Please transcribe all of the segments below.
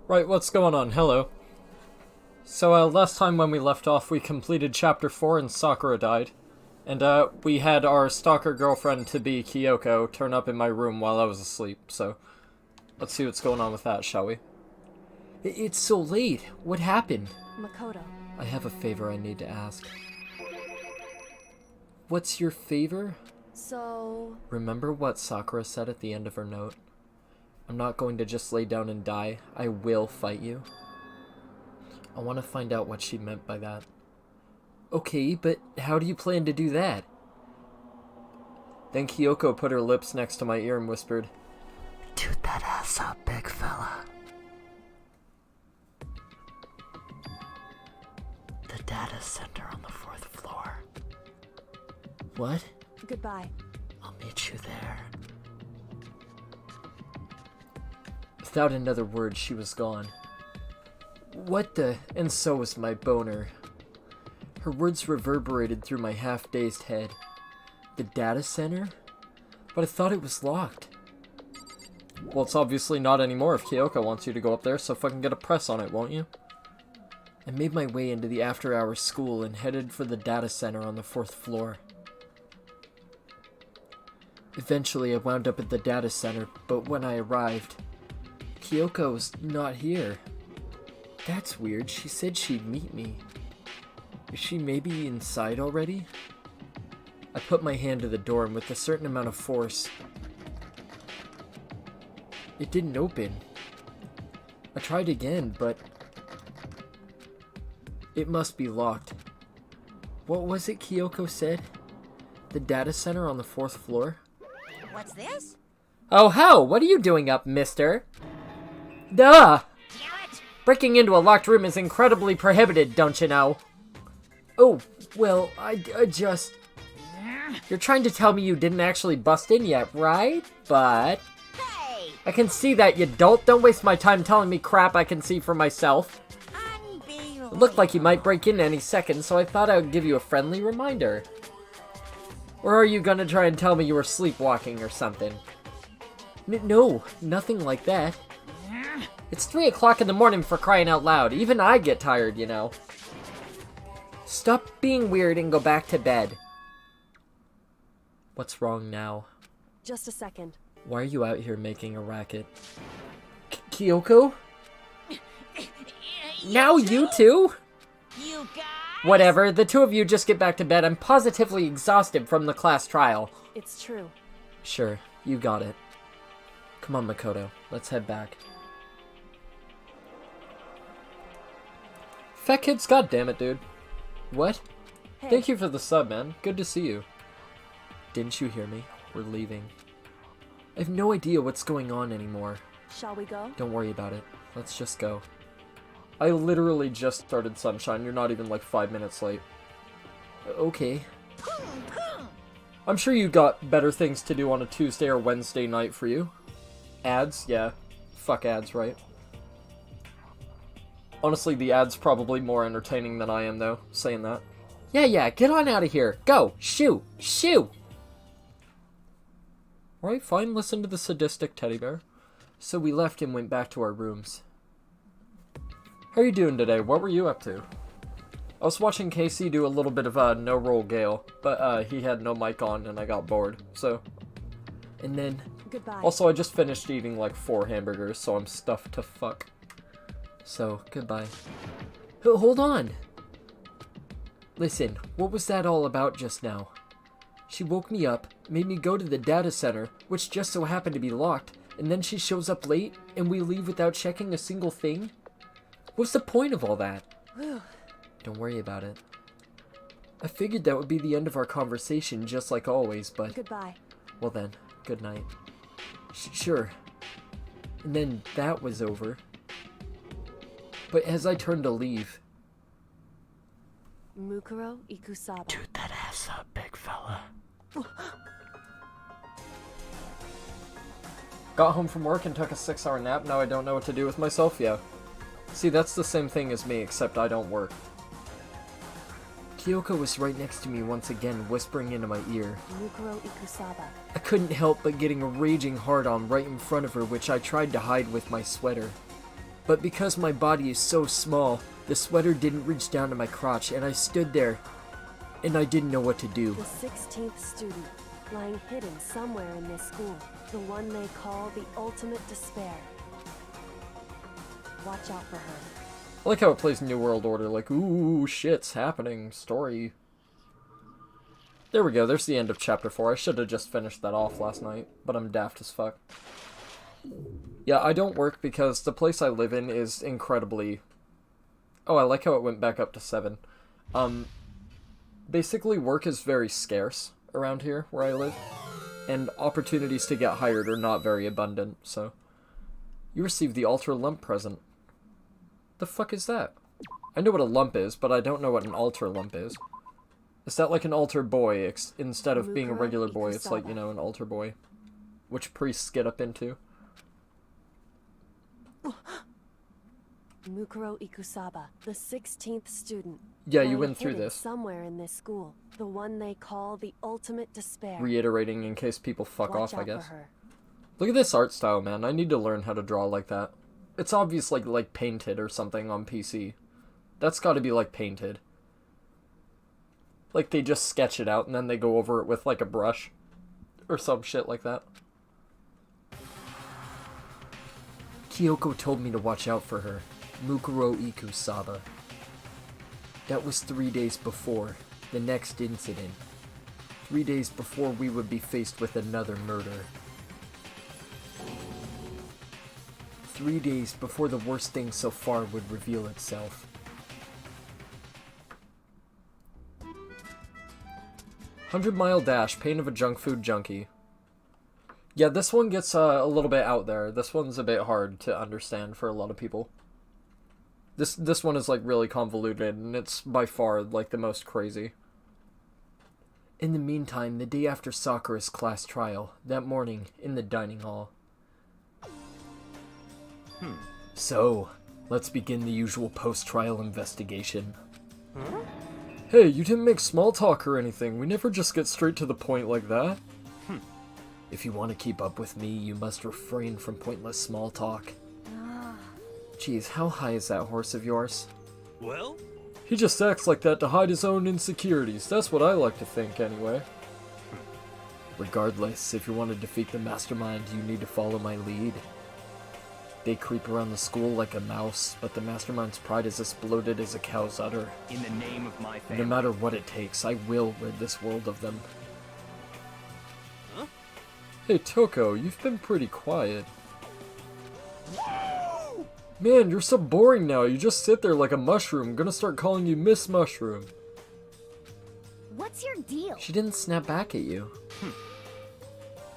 Right, what's going on? Hello. So, last time when we left off, we completed Chapter 4 and Sakura died. And, we had our stalker girlfriend-to-be, Kyoko, turn up in my room while I was asleep, so... Let's see what's going on with that, shall we? It's so late. What happened? Makoto. I have a favor I need to ask. What's your favor? So... Remember what Sakura said at the end of her note? I'm not going to just lay down and die. I will fight you. I want to find out what she meant by that. Okay, but how do you plan to do that? Then Kyoko put her lips next to my ear and whispered, "Toot that ass up, big fella." The data center on the 4th floor. What? Goodbye. I'll meet you there. Without another word, she was gone. What the... And so was my boner. Her words reverberated through my half-dazed head. The data center? But I thought it was locked. Well, it's obviously not anymore if Kyoko wants you to go up there, so fucking get a press on it, won't you? I made my way into the after-hours school and headed for the data center on the 4th floor. Eventually, I wound up at the data center, but when I arrived, Kyoko's not here. That's weird. She said she'd meet me. Is she maybe inside already? I put my hand to the door and with a certain amount of force, it didn't open. I tried again, but it must be locked. What was it Kyoko said? The data center on the 4th floor? What's this? Oh, hell! What are you doing up, mister? Duh! Damn it! Breaking into a locked room is incredibly prohibited, don't you know? Oh, well, I just... You're trying to tell me you didn't actually bust in yet, right? But... Hey! I can see that, you dolt. Don't waste my time telling me crap I can see for myself. Unbelievable. It looked like you might break in any second, so I thought I would give you a friendly reminder. Or are you gonna try and tell me you were sleepwalking or something? No, nothing like that. It's 3 o'clock in the morning for crying out loud. Even I get tired, you know. Stop being weird and go back to bed. What's wrong now? Just a second. Why are you out here making a racket? Kyoko? Now you too? You guys? Whatever, the two of you just get back to bed. I'm positively exhausted from the class trial. It's true. Sure, you got it. Come on, Makoto. Let's head back. Fat kids, goddammit, dude. What? Hey. Thank you for the sub, man. Good to see you. Didn't you hear me? We're leaving. I have no idea what's going on anymore. Shall we go? Don't worry about it. Let's just go. I literally just started Sunshine. You're not even like 5 minutes late. Okay. I'm sure you got better things to do on a Tuesday or Wednesday night for you. Ads? Yeah. Fuck ads, right? Honestly, the ad's probably more entertaining than I am, though, saying that. Yeah, get on out of here. Go! Shoo! Shoo! Alright, fine, listen to the sadistic teddy bear. So we left and went back to our rooms. How are you doing today? What were you up to? I was watching Casey do a little bit of a no-roll Gale, but he had no mic on and I got bored, so... And then... Goodbye. Also, I just finished eating like 4 hamburgers, so I'm stuffed to fuck. So, goodbye. Hold on! Listen, what was that all about just now? She woke me up, made me go to the data center, which just so happened to be locked, and then she shows up late, and we leave without checking a single thing? What's the point of all that? Don't worry about it. I figured that would be the end of our conversation, just like always, but... Goodbye. Well then, good night. Sure. And then that was over. But as I turned to leave... Mukuro Ikusaba. Toot that ass up, big fella. Got home from work and took a 6-hour nap, now I don't know what to do with myself, yeah. See, that's the same thing as me, except I don't work. Kyoko was right next to me once again, whispering into my ear. Mukuro Ikusaba. I couldn't help but getting a raging hard-on right in front of her, which I tried to hide with my sweater. But because my body is so small, the sweater didn't reach down to my crotch, and I stood there, and I didn't know what to do. The 16th student, lying hidden somewhere in this school. The one they call the ultimate despair. Watch out for her. I like how it plays New World Order, like, ooh, shit's happening, story. There we go, there's the end of Chapter 4. I should have just finished that off last night, but I'm daft as fuck. Yeah, I don't work because the place I live in is incredibly... Oh, I like how it went back up to 7. Basically, work is very scarce around here, where I live, and opportunities to get hired are not very abundant, so... You received the altar lump present. The fuck is that? I know what a lump is, but I don't know what an altar lump is. Is that like an altar boy? Instead of being a regular boy, it's like, you know, an altar boy. Which priests get up into. Mukuro Ikusaba, the 16th student. Yeah, you lying went through hidden this. Somewhere in this school. The one they call the ultimate despair. Reiterating in case people fuck Watch off, I out guess. for her. Look at this art style, man. I need to learn how to draw like that. It's obvious like painted or something on PC. That's gotta be like painted. Like they just sketch it out and then they go over it with like a brush. Or some shit like that. Kyoko told me to watch out for her. Mukuro Ikusaba. That was 3 days before the next incident. 3 days before we would be faced with another murder. 3 days before the worst thing so far would reveal itself. 100-mile dash, pain of a junk food junkie. Yeah, this one gets a little bit out there. This one's a bit hard to understand for a lot of people. This one is like really convoluted, and it's by far like the most crazy. In the meantime, the day after Sakura's class trial, that morning, in the dining hall. So, let's begin the usual post-trial investigation. Hey, you didn't make small talk or anything. We never just get straight to the point like that. If you want to keep up with me, you must refrain from pointless small talk. Geez, how high is that horse of yours? Well? He just acts like that to hide his own insecurities. That's what I like to think, anyway. Regardless, if you want to defeat the mastermind, you need to follow my lead. They creep around the school like a mouse, but the mastermind's pride is as bloated as a cow's udder. In the name of my family. No matter what it takes, I will rid this world of them. Huh? Hey Toko, you've been pretty quiet. Man, you're so boring now. You just sit there like a mushroom. I'm gonna start calling you Miss Mushroom. What's your deal? She didn't snap back at you.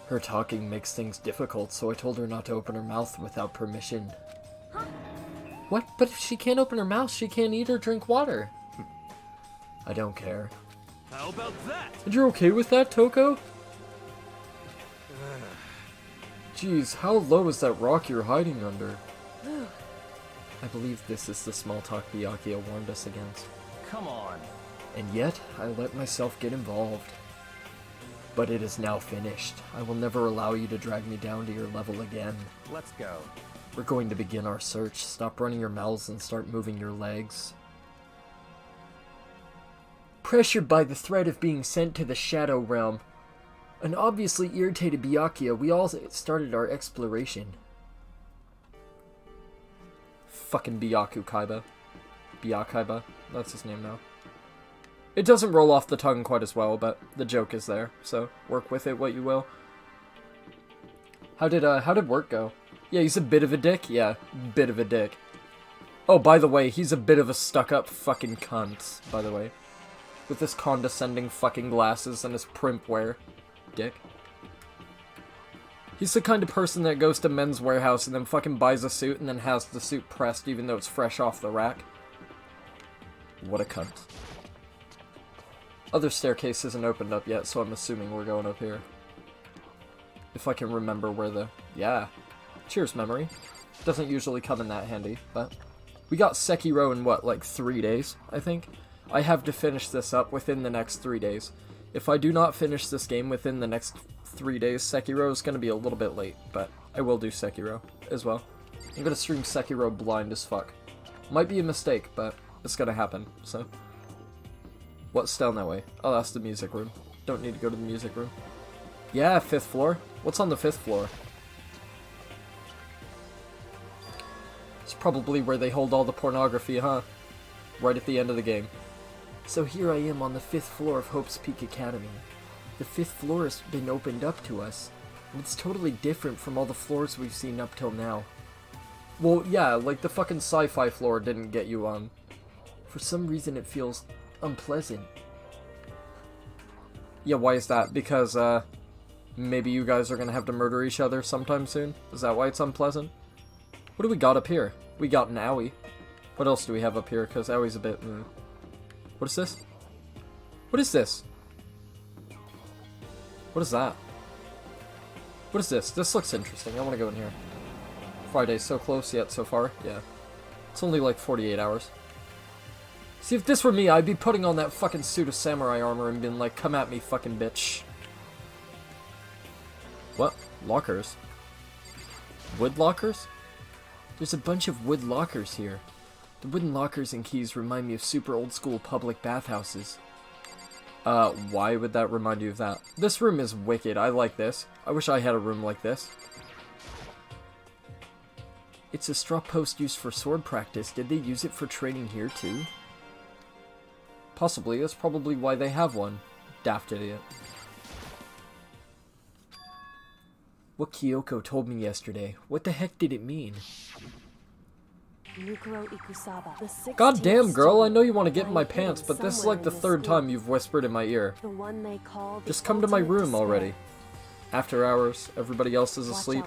Her talking makes things difficult, so I told her not to open her mouth without permission. Huh? What? But if she can't open her mouth, she can't eat or drink water. I don't care. How about that? And you're okay with that, Toko? Jeez, how low is that rock you're hiding under? I believe this is the small talk Byakuya warned us against. Come on. And yet, I let myself get involved. But it is now finished. I will never allow you to drag me down to your level again. Let's go. We're going to begin our search. Stop running your mouths and start moving your legs. Pressured by the threat of being sent to the Shadow Realm, an obviously irritated Byakuya, we all started our exploration. Fucking Byakuya. Byakuya, that's his name now. It doesn't roll off the tongue quite as well, but the joke is there, so work with it what you will. How did work go? Yeah, he's a bit of a dick? Yeah, bit of a dick. Oh, by the way, he's a bit of a stuck-up fucking cunt, by the way. With his condescending fucking glasses and his primp wear. Dick. He's the kind of person that goes to Men's Warehouse and then fucking buys a suit and then has the suit pressed even though it's fresh off the rack. What a cunt. Other staircase isn't opened up yet, so I'm assuming we're going up here. If I can remember where the... Yeah. Cheers, memory. Doesn't usually come in that handy, but... We got Sekiro in what, like 3 days, I think? I have to finish this up within the next 3 days. If I do not finish this game within the next 3 days, Sekiro is going to be a little bit late, but I will do Sekiro as well. I'm gonna stream Sekiro blind as fuck. Might be a mistake, but it's gonna happen, so. What's down that way? Oh, that's the music room. Don't need to go to the music room. Yeah, 5th floor. What's on the 5th floor? It's probably where they hold all the pornography, huh? Right at the end of the game. So here I am on the 5th floor of Hope's Peak Academy. The 5th floor has been opened up to us, and it's totally different from all the floors we've seen up till now. Well, yeah, like the fucking sci-fi floor didn't get you on. For some reason it feels unpleasant. Yeah, why is that? Because, maybe you guys are gonna have to murder each other sometime soon? Is that why it's unpleasant? What do we got up here? We got an owie. What else do we have up here? Because owie's a bit... What is this? What is this? What is that? What is this? This looks interesting. I want to go in here. Friday's so close yet so far. Yeah. It's only like 48 hours. See, if this were me, I'd be putting on that fucking suit of samurai armor and being like, come at me, fucking bitch. What? Lockers? Wood lockers? There's a bunch of wood lockers here. The wooden lockers and keys remind me of super old school public bathhouses. Why would that remind you of that? This room is wicked. I like this. I wish I had a room like this. It's a straw post used for sword practice. Did they use it for training here too? Possibly. That's probably why they have one. Daft idiot. What Kyoko told me yesterday. What the heck did it mean? God damn, girl, I know you want to get in my pants, but this is like the 3rd time you've whispered in my ear. Just come to my room already. After hours, everybody else is asleep.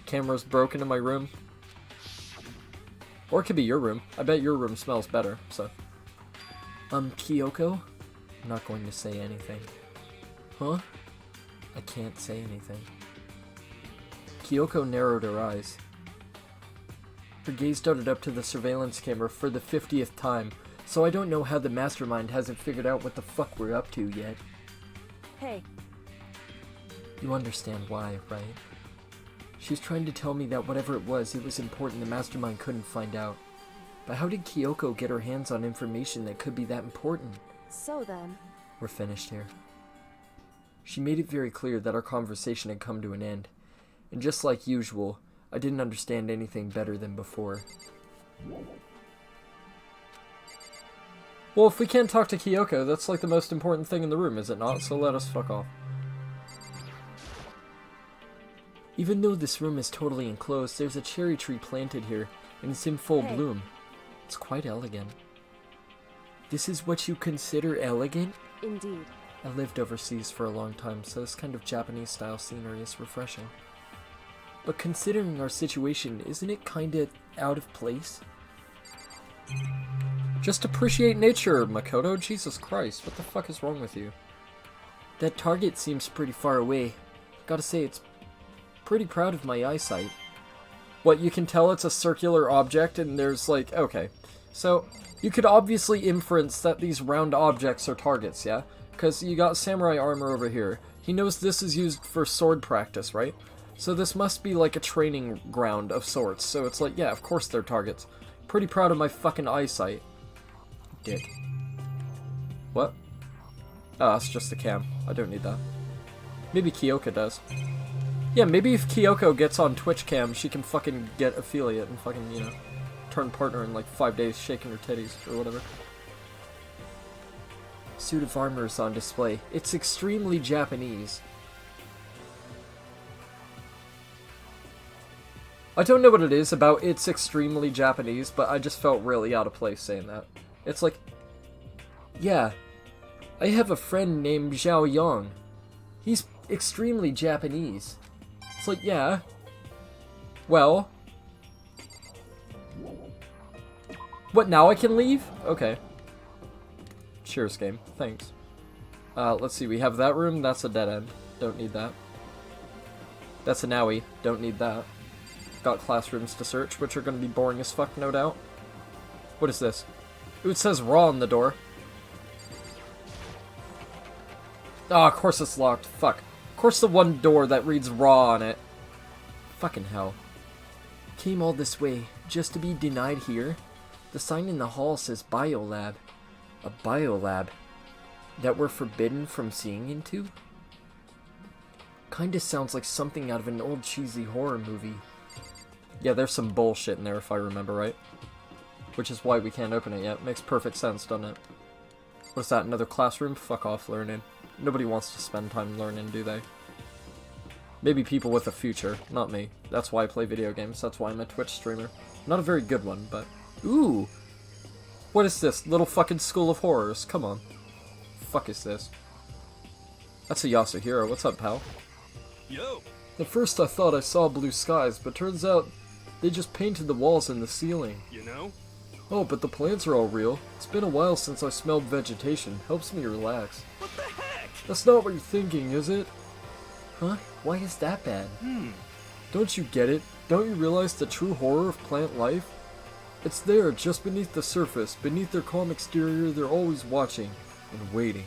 Camera's broken in my room. Or it could be your room. I bet your room smells better, so. Kyoko? I'm not going to say anything. Huh? I can't say anything. Kyoko narrowed her eyes. Her gaze darted up to the surveillance camera for the 50th time, so I don't know how the mastermind hasn't figured out what the fuck we're up to yet. Hey. You understand why, right? She was trying to tell me that whatever it was important the mastermind couldn't find out. But how did Kyoko get her hands on information that could be that important? So then... We're finished here. She made it very clear that our conversation had come to an end, and just like usual, I didn't understand anything better than before. Well, if we can't talk to Kyoko, that's like the most important thing in the room, is it not? So let us fuck off. Even though this room is totally enclosed, there's a cherry tree planted here, and it's in full bloom. It's quite elegant. This is what you consider elegant? Indeed. I lived overseas for a long time, so this kind of Japanese-style scenery is refreshing. But considering our situation, isn't it kinda out of place? Just appreciate nature, Makoto. Jesus Christ, what the fuck is wrong with you? That target seems pretty far away. Gotta say, it's pretty proud of my eyesight. What, you can tell it's a circular object and there's like, okay. So, you could obviously inference that these round objects are targets, yeah? Because you got samurai armor over here. He knows this is used for sword practice, right? So this must be like a training ground of sorts. So it's like, yeah, of course they're targets. Pretty proud of my fucking eyesight. Dick. What? Oh, that's just the cam. I don't need that. Maybe Kyoko does. Yeah, maybe if Kyoko gets on Twitch cam, she can fucking get affiliate and fucking, you know, turn partner in like 5 days shaking her titties or whatever. Suit of armor is on display. It's extremely Japanese. I don't know what it is about it's extremely Japanese, but I just felt really out of place saying that. It's like, yeah, I have a friend named Zhao Yang. He's extremely Japanese. It's like, yeah. Well. What, now I can leave? Okay. Cheers, game. Thanks. Let's see, we have that room. That's a dead end. Don't need that. That's an owie. Don't need that. Got classrooms to search, which are going to be boring as fuck, no doubt. What is this? Ooh, it says raw on the door. Oh, of course it's locked. Fuck. Of course the one door that reads raw on it. Fucking hell. Came all this way, just to be denied here? The sign in the hall says biolab. A biolab? That we're forbidden from seeing into? Kinda sounds like something out of an old cheesy horror movie. Yeah, there's some bullshit in there if I remember right. Which is why we can't open it yet. Makes perfect sense, doesn't it? What's that, another classroom? Fuck off learning. Nobody wants to spend time learning, do they? Maybe people with a future, not me. That's why I play video games, that's why I'm a Twitch streamer. Not a very good one, but... Ooh! What is this? Little fucking school of horrors, come on. Fuck is this? That's a Yasuhiro, what's up, pal? Yo! At first I thought I saw blue skies, but turns out they just painted the walls and the ceiling. You know? Oh, but the plants are all real. It's been a while since I smelled vegetation. Helps me relax. What the heck? That's not what you're thinking, is it? Huh? Why is that bad? Don't you get it? Don't you realize the true horror of plant life? It's there, just beneath the surface. Beneath their calm exterior, they're always watching and waiting.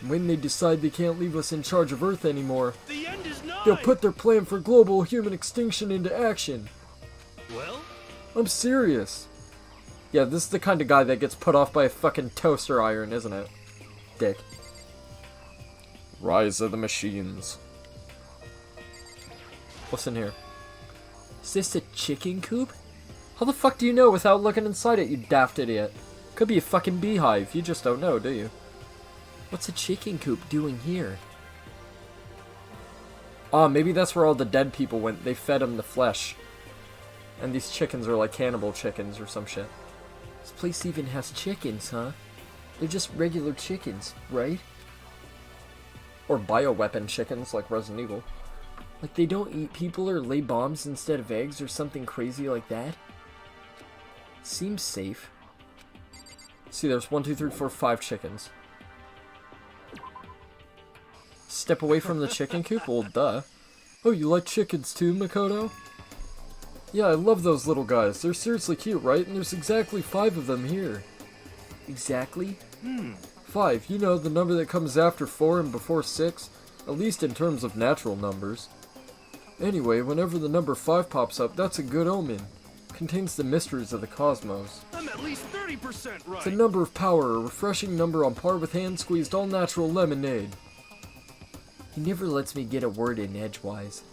And when they decide they can't leave us in charge of Earth anymore, The end is nigh! they'll put their plan for global human extinction into action. Well? I'm serious. Yeah, this is the kind of guy that gets put off by a fucking toaster iron, isn't it? Dick. Rise of the Machines. What's in here? Is this a chicken coop? How the fuck do you know without looking inside it, you daft idiot? Could be a fucking beehive, you just don't know, do you? What's a chicken coop doing here? Ah, maybe that's where all the dead people went. They fed them the flesh. And these chickens are like cannibal chickens or some shit. This place even has chickens, huh? They're just regular chickens, right? Or bioweapon chickens like Resident Evil. Like they don't eat people or lay bombs instead of eggs or something crazy like that? Seems safe. See, there's 1, 2, 3, 4, 5 chickens. Step away from the chicken coop? Well, duh. Oh, you like chickens too, Makoto? Yeah, I love those little guys. They're seriously cute, right? And there's exactly 5 of them here. Exactly? 5. You know, the number that comes after 4 and before 6. At least in terms of natural numbers. Anyway, whenever the number 5 pops up, that's a good omen. Contains the mysteries of the cosmos. I'm at least 30% right! It's a number of power, a refreshing number on par with hand-squeezed all-natural lemonade. He never lets me get a word in edgewise.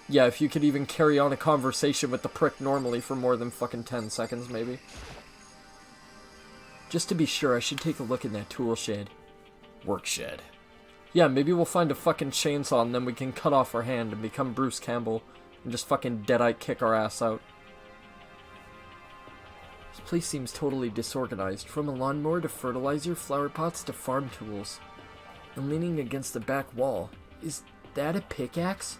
Yeah, if you could even carry on a conversation with the prick normally for more than fucking 10 seconds, maybe. Just to be sure, I should take a look in that tool shed. Work shed. Yeah, maybe we'll find a fucking chainsaw and then we can cut off our hand and become Bruce Campbell and just fucking deadite kick our ass out. This place seems totally disorganized. From a lawnmower to fertilizer, flower pots to farm tools. And leaning against the back wall. Is that a pickaxe?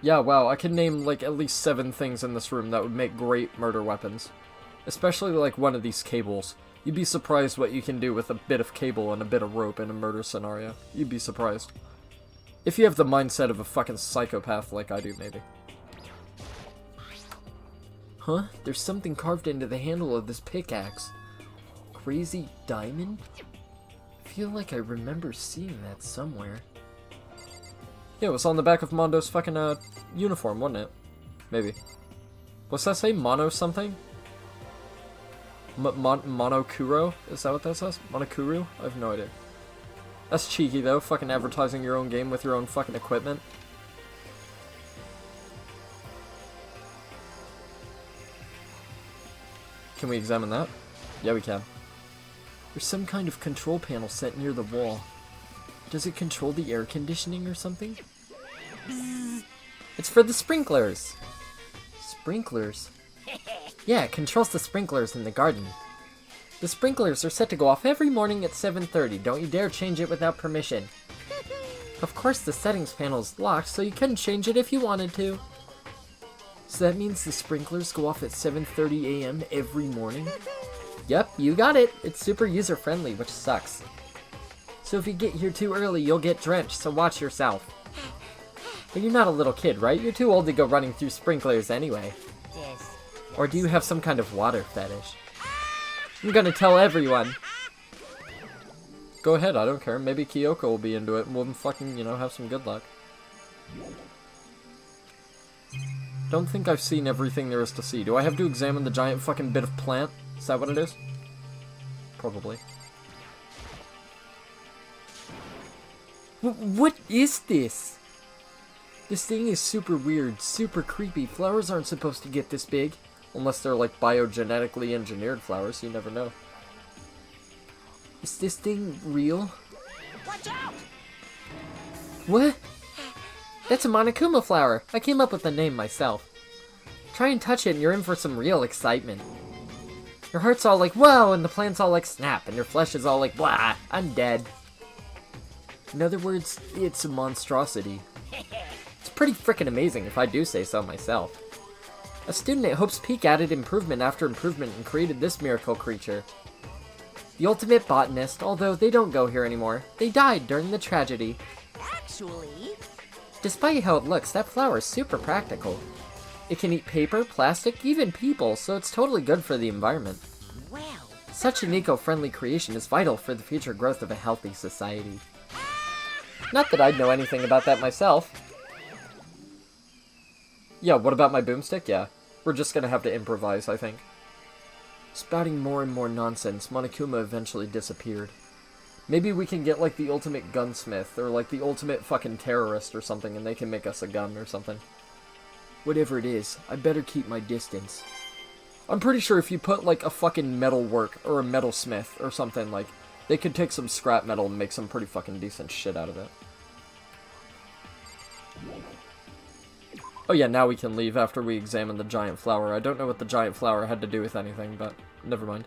Yeah, wow, I can name like at least 7 things in this room that would make great murder weapons. Especially like one of these cables. You'd be surprised what you can do with a bit of cable and a bit of rope in a murder scenario. You'd be surprised. If you have the mindset of a fucking psychopath like I do, maybe. Huh? There's something carved into the handle of this pickaxe. Crazy diamond? I feel like I remember seeing that somewhere. Yeah, it was on the back of Mondo's fucking, uniform, wasn't it? Maybe. What's that say? Mono something? Monokuro? Is that what that says? Monokuru? I have no idea. That's cheeky, though, fucking advertising your own game with your own fucking equipment. Can we examine that? Yeah, we can. There's some kind of control panel set near the wall. Does it control the air conditioning or something? It's for the sprinklers! Sprinklers? Yeah, it controls the sprinklers in the garden. The sprinklers are set to go off every morning at 7:30. Don't you dare change it without permission. Of course the settings panel is locked, so you couldn't change it if you wanted to. So that means the sprinklers go off at 7:30 a.m. every morning? Yep, you got it. It's super user-friendly, which sucks. So if you get here too early, you'll get drenched, so watch yourself. But you're not a little kid, right? You're too old to go running through sprinklers anyway. Yes. Or do you have some kind of water fetish? I'm gonna tell everyone. Go ahead, I don't care. Maybe Kyoko will be into it and we'll fucking, you know, have some good luck. Don't think I've seen everything there is to see. Do I have to examine the giant fucking bit of plant? Is that what it is? Probably. What is this? This thing is super weird, super creepy. Flowers aren't supposed to get this big. Unless they're like biogenetically engineered flowers, you never know. Is this thing real? Watch out! What? That's a Monokuma flower. I came up with the name myself. Try and touch it and you're in for some real excitement. Your heart's all like, whoa, and the plant's all like, snap, and your flesh is all like, blah, I'm dead. In other words, it's a monstrosity. It's pretty frickin' amazing if I do say so myself. A student at Hope's Peak added improvement after improvement and created this miracle creature. The ultimate botanist, although they don't go here anymore. They died during the tragedy. Actually... Despite how it looks, that flower is super practical. It can eat paper, plastic, even people, so it's totally good for the environment. Well... Such an eco-friendly creation is vital for the future growth of a healthy society. Not that I'd know anything about that myself. Yeah, what about my boomstick? Yeah. We're just gonna have to improvise, I think. Spouting more and more nonsense, Monokuma eventually disappeared. Maybe we can get, like, the ultimate gunsmith, or, like, the ultimate fucking terrorist or something, and they can make us a gun or something. Whatever it is, I better keep my distance. I'm pretty sure if you put, like, a fucking metal work, or a metalsmith, or something, like, they could take some scrap metal and make some pretty fucking decent shit out of it. Oh yeah, now we can leave after we examine the giant flower. I don't know what the giant flower had to do with anything, but never mind.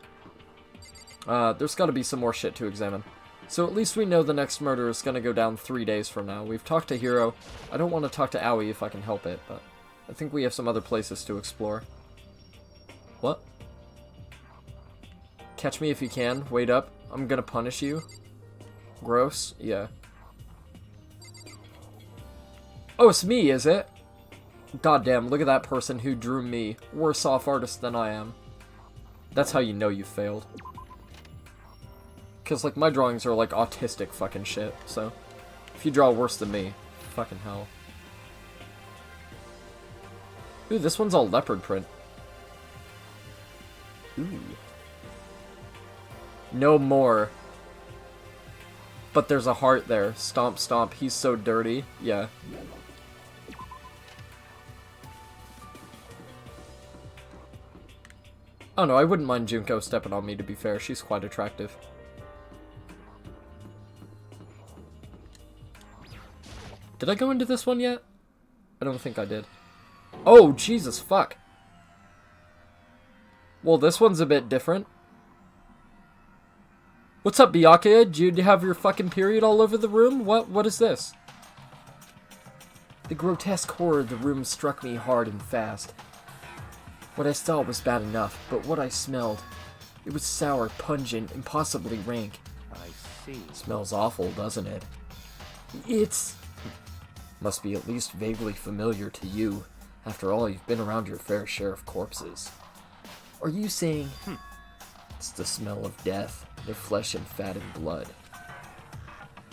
There's gotta be some more shit to examine. So at least we know the next murder is gonna go down 3 days from now. We've talked to Hiro. I don't want to talk to Aoi if I can help it, but I think we have some other places to explore. What? Catch me if you can. Wait up. I'm gonna punish you. Gross. Yeah. Oh, it's me, is it? Goddamn, look at that person who drew me. Worse off artist than I am. That's how you know you failed. Because, like, my drawings are, like, autistic fucking shit, so... If you draw worse than me, fucking hell. Ooh, this one's all leopard print. Ooh. No more. But there's a heart there. Stomp, stomp, he's so dirty. Yeah. Oh no, I wouldn't mind Junko stepping on me, to be fair. She's quite attractive. Did I go into this one yet? I don't think I did. Oh, Jesus, fuck. Well, this one's a bit different. What's up, Byakuya? Do you have your fucking period all over the room? What is this? The grotesque horror of the room struck me hard and fast. What I saw was bad enough, but what I smelled, it was sour, pungent, and possibly rank. I see. Smells awful, doesn't it? It's... Must be at least vaguely familiar to you. After all, you've been around your fair share of corpses. Are you saying... It's the smell of death, their flesh and fat and blood.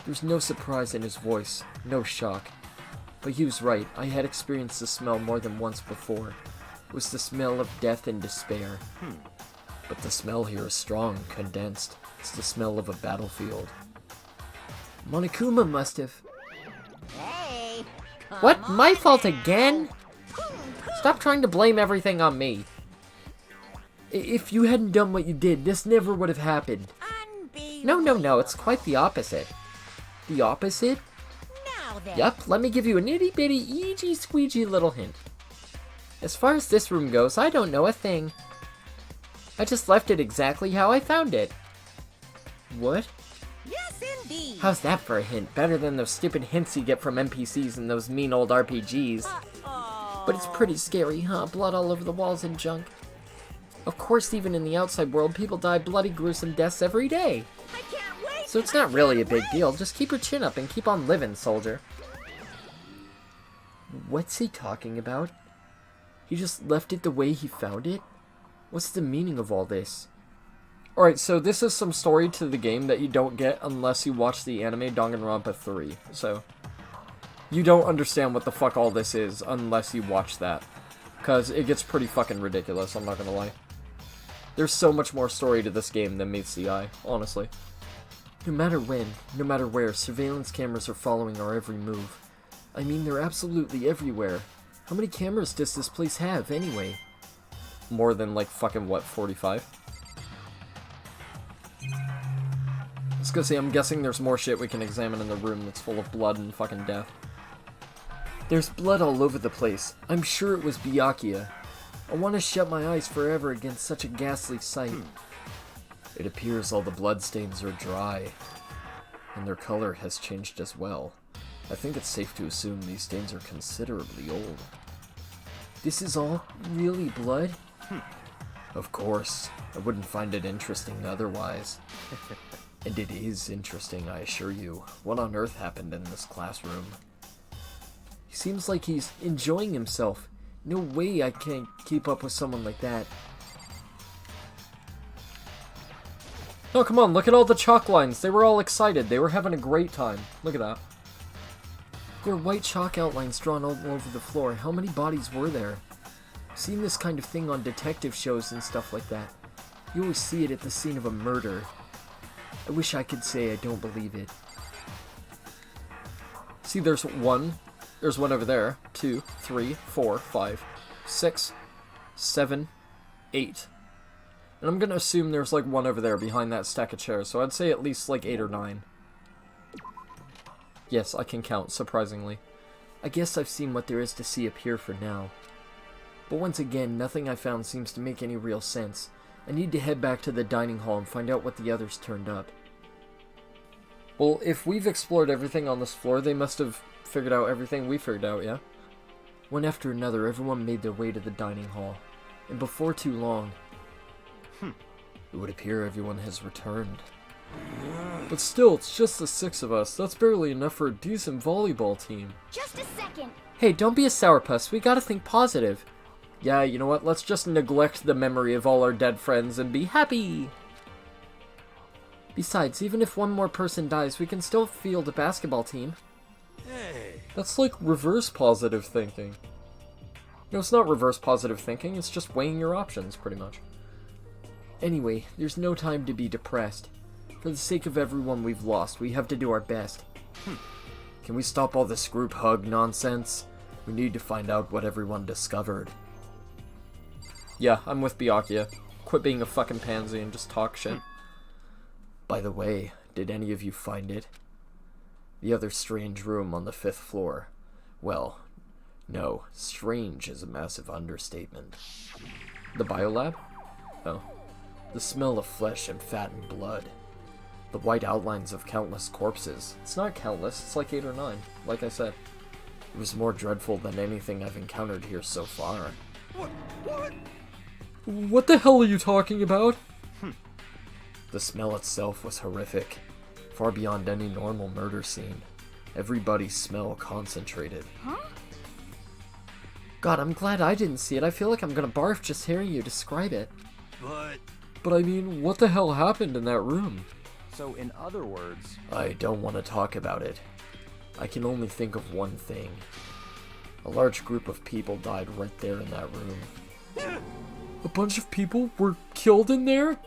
There's no surprise in his voice, no shock. But he was right, I had experienced the smell more than once before. It was the smell of death and despair. But the smell here is strong, condensed. It's the smell of a battlefield. Monokuma must have... Hey! What? My fault again? Stop trying to blame everything on me. If you hadn't done what you did, this never would have happened. No, it's quite the opposite. The opposite? Now then. Yup, let me give you an itty-bitty, eegee-squeegee little hint. As far as this room goes, I don't know a thing. I just left it exactly how I found it. What? Yes, indeed. How's that for a hint? Better than those stupid hints you get from NPCs in those mean old RPGs. But it's pretty scary, huh? Blood all over the walls and junk. Of course, even in the outside world, people die bloody, gruesome deaths every day. I can't wait. So it's not really a big deal. Just keep your chin up and keep on living, soldier. What's he talking about? He just left it the way he found it? What's the meaning of all this? Alright, so this is some story to the game that you don't get unless you watch the anime Danganronpa 3. So, You don't understand what the fuck all this is unless you watch that. Because it gets pretty fucking ridiculous, I'm not gonna lie. There's so much more story to this game than meets the eye, honestly. No matter when, no matter where, surveillance cameras are following our every move. I mean, they're absolutely everywhere. How many cameras does this place have, anyway? More than, like, fucking, what, 45? I was gonna say, I'm guessing there's more shit we can examine in the room that's full of blood and fucking death. There's blood all over the place. I'm sure it was Byakuya. I want to shut my eyes forever against such a ghastly sight. It appears all the bloodstains are dry, and their color has changed as well. I think it's safe to assume these stains are considerably old. This is all really blood? Of course. I wouldn't find it interesting otherwise. And it is interesting, I assure you. What on earth happened in this classroom? He seems like he's enjoying himself. No way I can't keep up with someone like that. Oh, come on, look at all the chalk lines. They were all excited. They were having a great time. Look at that. There are white chalk outlines drawn all over the floor. How many bodies were there? I've seen this kind of thing on detective shows and stuff like that. You always see it at the scene of a murder. I wish I could say I don't believe it. See, there's one. There's one over there. 2, 3, 4, 5, 6, 7, 8. And I'm gonna assume there's like one over there behind that stack of chairs, so I'd say at least like 8 or 9. Yes, I can count, surprisingly. I guess I've seen what there is to see up here for now. But once again, nothing I found seems to make any real sense. I need to head back to the dining hall and find out what the others turned up. Well, if we've explored everything on this floor, they must have figured out everything we figured out, yeah? One after another, everyone made their way to the dining hall. And before too long, it would appear everyone has returned. But still, it's just the 6 of us. That's barely enough for a decent volleyball team. Just a second. Hey, don't be a sourpuss. We gotta think positive. Yeah, you know what? Let's just neglect the memory of all our dead friends and be happy. Besides, even if one more person dies, we can still field a basketball team. Hey. That's like reverse positive thinking. No, it's not reverse positive thinking. It's just weighing your options, pretty much. Anyway, there's no time to be depressed. For the sake of everyone we've lost, we have to do our best. Can we stop all this group hug nonsense? We need to find out what everyone discovered. Yeah, I'm with Byakuya. Quit being a fucking pansy and just talk shit. By the way, did any of you find it? The other strange room on the 5th floor. Well, no, strange is a massive understatement. The biolab? Oh. The smell of flesh and fat and blood. The white outlines of countless corpses. It's not countless, it's like 8 or 9, like I said. It was more dreadful than anything I've encountered here so far. What? What the hell are you talking about? The smell itself was horrific, far beyond any normal murder scene. Everybody's smell concentrated. Huh? God, I'm glad I didn't see it. I feel like I'm gonna barf just hearing you describe it. But I mean, what the hell happened in that room? So in other words... I don't want to talk about it. I can only think of one thing. A large group of people died right there in that room. A bunch of people were killed in there?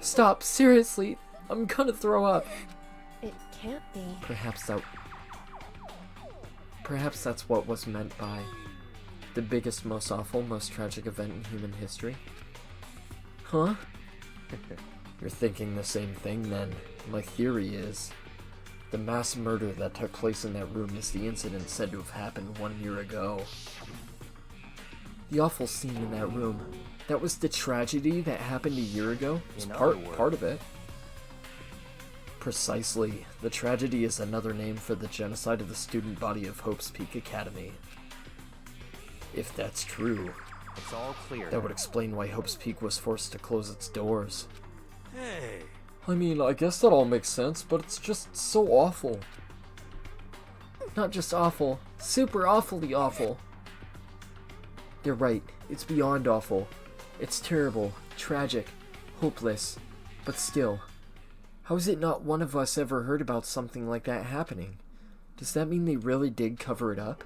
Stop, seriously. I'm gonna throw up. It can't be. Perhaps that's what was meant by the biggest, most awful, most tragic event in human history. Huh? You're thinking the same thing then. My theory is, the mass murder that took place in that room is the incident said to have happened 1 year ago. The awful scene in that room. That was the tragedy that happened a year ago? It's part of it. Precisely. The tragedy is another name for the genocide of the student body of Hope's Peak Academy. If that's true, It's all clear. that would explain why Hope's Peak was forced to close its doors. Hey. I mean, I guess that all makes sense, but it's just so awful. Not just awful, super awfully awful. You're right, it's beyond awful. It's terrible, tragic, hopeless, but still. How is it not one of us ever heard about something like that happening? Does that mean they really did cover it up?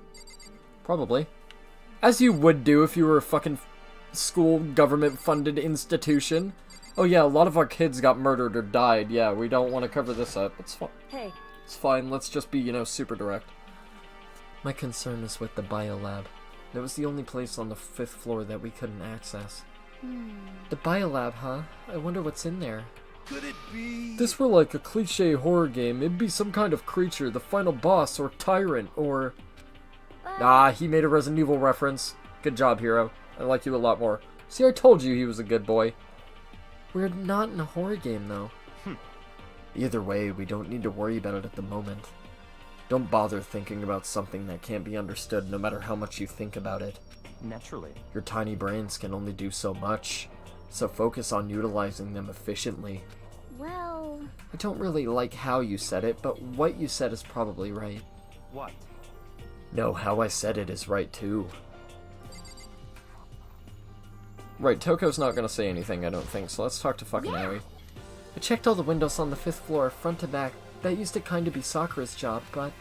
Probably. As you would do if you were a fucking school government-funded institution. Oh yeah, a lot of our kids got murdered or died. Yeah, we don't want to cover this up. It's fine. Hey, It's fine. Let's just be, super direct. My concern is with the biolab. That was the only place on the 5th floor that we couldn't access. The biolab, huh? I wonder what's in there. Could it be? This were like a cliche horror game. It'd be some kind of creature, the final boss, or tyrant, or... Ah, he made a Resident Evil reference. Good job, hero. I like you a lot more. See, I told you he was a good boy. We're not in a horror game, though. Either way, we don't need to worry about it at the moment. Don't bother thinking about something that can't be understood no matter how much you think about it. Naturally. Your tiny brains can only do so much, so focus on utilizing them efficiently. well... I don't really like how you said it, but what you said is probably right. What? No, how I said it is right too. Right, Toko's not gonna say anything, I don't think, so let's talk to fucking Aoi. I checked all the windows on the 5th floor, front to back. That used to kinda be Sakura's job, but...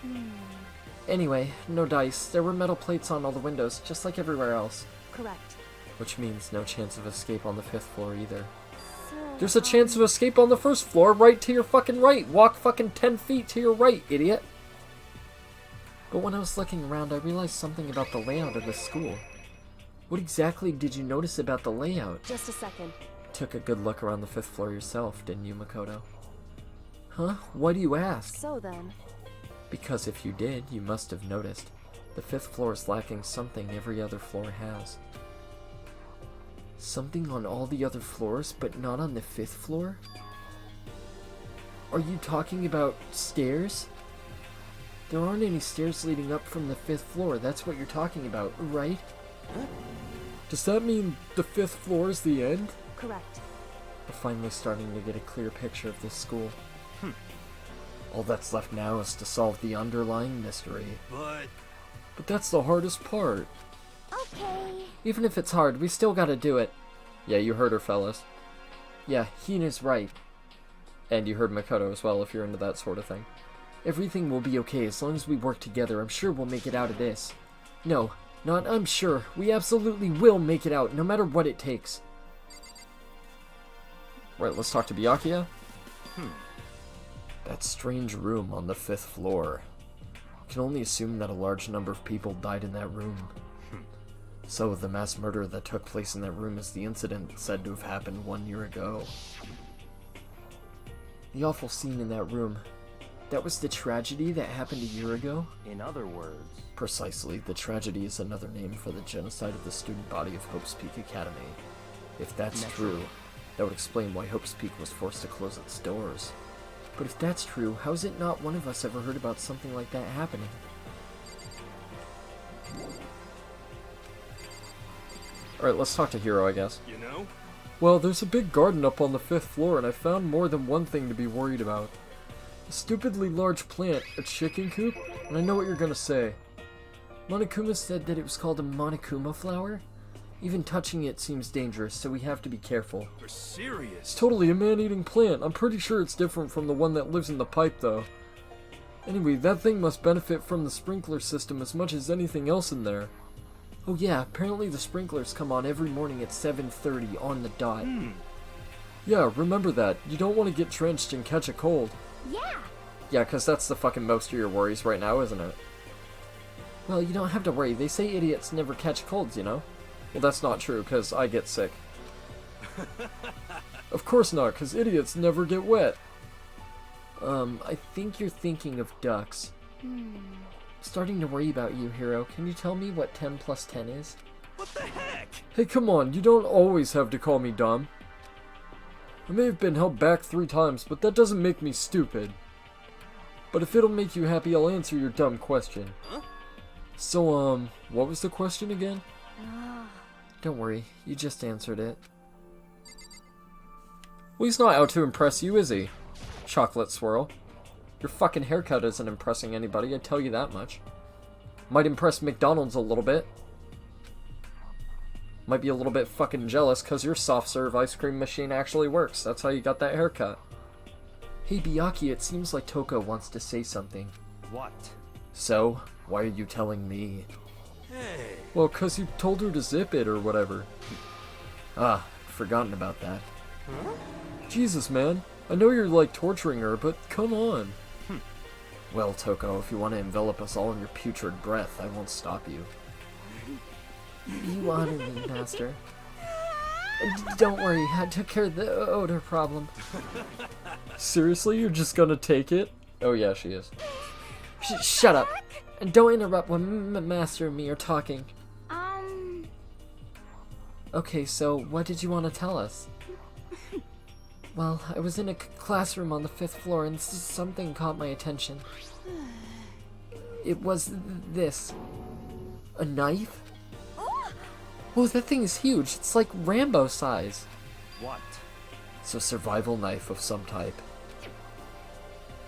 Anyway, no dice. There were metal plates on all the windows, just like everywhere else. Correct. Which means no chance of escape on the 5th floor either. So, There's a chance of escape on the 1st floor, right to your fucking right. Walk fucking 10 feet to your right, idiot. But when I was looking around, I realized something about the layout of the school. What exactly did you notice about the layout? Just a second. Took a good look around the 5th floor yourself, didn't you, Makoto? Huh? Why do you ask? So then... Because if you did, you must have noticed. The 5th floor is lacking something every other floor has. Something on all the other floors, but not on the 5th floor? Are you talking about stairs? There aren't any stairs leading up from the 5th floor, that's what you're talking about, right? Does that mean the 5th floor is the end? Correct. We're finally starting to get a clear picture of this school. All that's left now is to solve the underlying mystery. But that's the hardest part. Okay. Even if it's hard, we still gotta do it. Yeah, you heard her, fellas. Yeah, Hina's right. And you heard Makoto as well, if you're into that sort of thing. Everything will be okay as long as we work together. I'm sure we'll make it out of this. No, not I'm sure. We absolutely will make it out, no matter what it takes. Right, let's talk to Byakuya. That strange room on the 5th floor. I can only assume that a large number of people died in that room. So, the mass murder that took place in that room is the incident said to have happened 1 year ago. The awful scene in that room, that was the tragedy that happened a year ago? In other words... Precisely, the tragedy is another name for the genocide of the student body of Hope's Peak Academy. If that's true, that would explain why Hope's Peak was forced to close its doors. But if that's true, how is it not one of us ever heard about something like that happening? Alright, let's talk to Hiro, I guess. You know? Well, there's a big garden up on the 5th floor, and I found more than one thing to be worried about. A stupidly large plant, a chicken coop, and I know what you're gonna say. Monokuma said that it was called a Monokuma flower? Even touching it seems dangerous, so we have to be careful. You're serious? It's totally a man-eating plant. I'm pretty sure it's different from the one that lives in the pipe, though. Anyway, that thing must benefit from the sprinkler system as much as anything else in there. Oh yeah, apparently the sprinklers come on every morning at 7:30 on the dot. Yeah, remember that. You don't want to get drenched and catch a cold. Yeah. Yeah, because that's the fucking most of your worries right now, isn't it? Well, you don't have to worry. They say idiots never catch colds, you know? Well, that's not true, because I get sick. Of course not, because idiots never get wet. I think you're thinking of ducks. Starting to worry about you, Hiro. Can you tell me what 10 plus 10 is? What the heck? Hey, come on, you don't always have to call me dumb. I may have been held back 3 times, but that doesn't make me stupid. But if it'll make you happy, I'll answer your dumb question. Huh? So, what was the question again? Don't worry, you just answered it. Well, he's not out to impress you, is he? Chocolate swirl. Your fucking haircut isn't impressing anybody, I tell you that much. Might impress McDonald's a little bit. Might be a little bit fucking jealous because your soft serve ice cream machine actually works. That's how you got that haircut. Hey Byakuya, it seems like Toko wants to say something. What? So, why are you telling me? Hey. Well, 'cause you told her to zip it or whatever. Ah, forgotten about that. Jesus, man. I know you're, like, torturing her, but come on. Well, Toko, if you want to envelop us all in your putrid breath, I won't stop you. You honor me, Master. Don't worry, I took care of the odor problem. Seriously? You're just gonna take it? Oh yeah, she is. Shut up! And don't interrupt when Master and me are talking. Okay, so what did you want to tell us? Well, I was in a classroom on the 5th floor and something caught my attention. It was this. A knife? Oh, that thing is huge. It's like Rambo size. What? It's a survival knife of some type.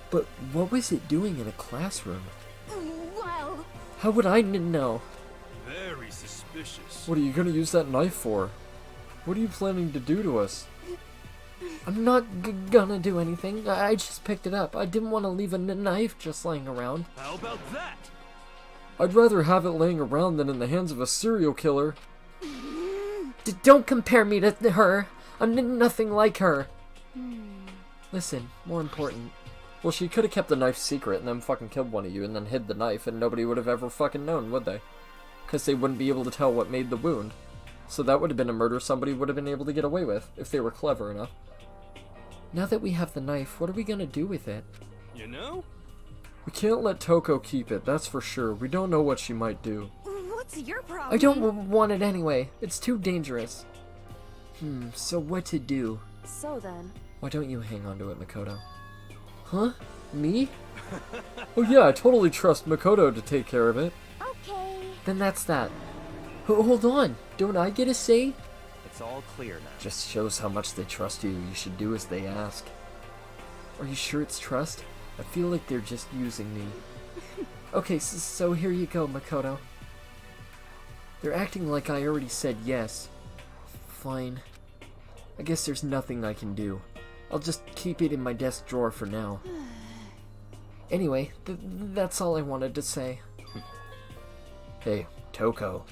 But what was it doing in a classroom? Well, How would I know? Very suspicious. What are you gonna use that knife for? What are you planning to do to us? I'm not gonna do anything. I just picked it up. I didn't want to leave a knife just laying around. How about that? I'd rather have it laying around than in the hands of a serial killer. Don't compare me to her. I'm nothing like her. Listen, more important. Well, she could have kept the knife secret and then fucking killed one of you and then hid the knife and nobody would have ever fucking known, would they? Because they wouldn't be able to tell what made the wound. So that would have been a murder somebody would have been able to get away with, if they were clever enough. Now that we have the knife, what are we gonna do with it? You know? We can't let Toko keep it, that's for sure. We don't know what she might do. what's your problem? I don't want it anyway. It's too dangerous. So what to do? So then, Why don't you hang on to it, Makoto? Huh? Me? Oh yeah, I totally trust Makoto to take care of it. Okay. Then that's that. Hold on, don't I get a say? It's all clear now. Just shows how much they trust you. You should do as they ask. Are you sure it's trust? I feel like they're just using me. Okay, so here you go, Makoto. They're acting like I already said yes. Fine. I guess there's nothing I can do. I'll just keep it in my desk drawer for now. Anyway, that's all I wanted to say. Hey, Toko.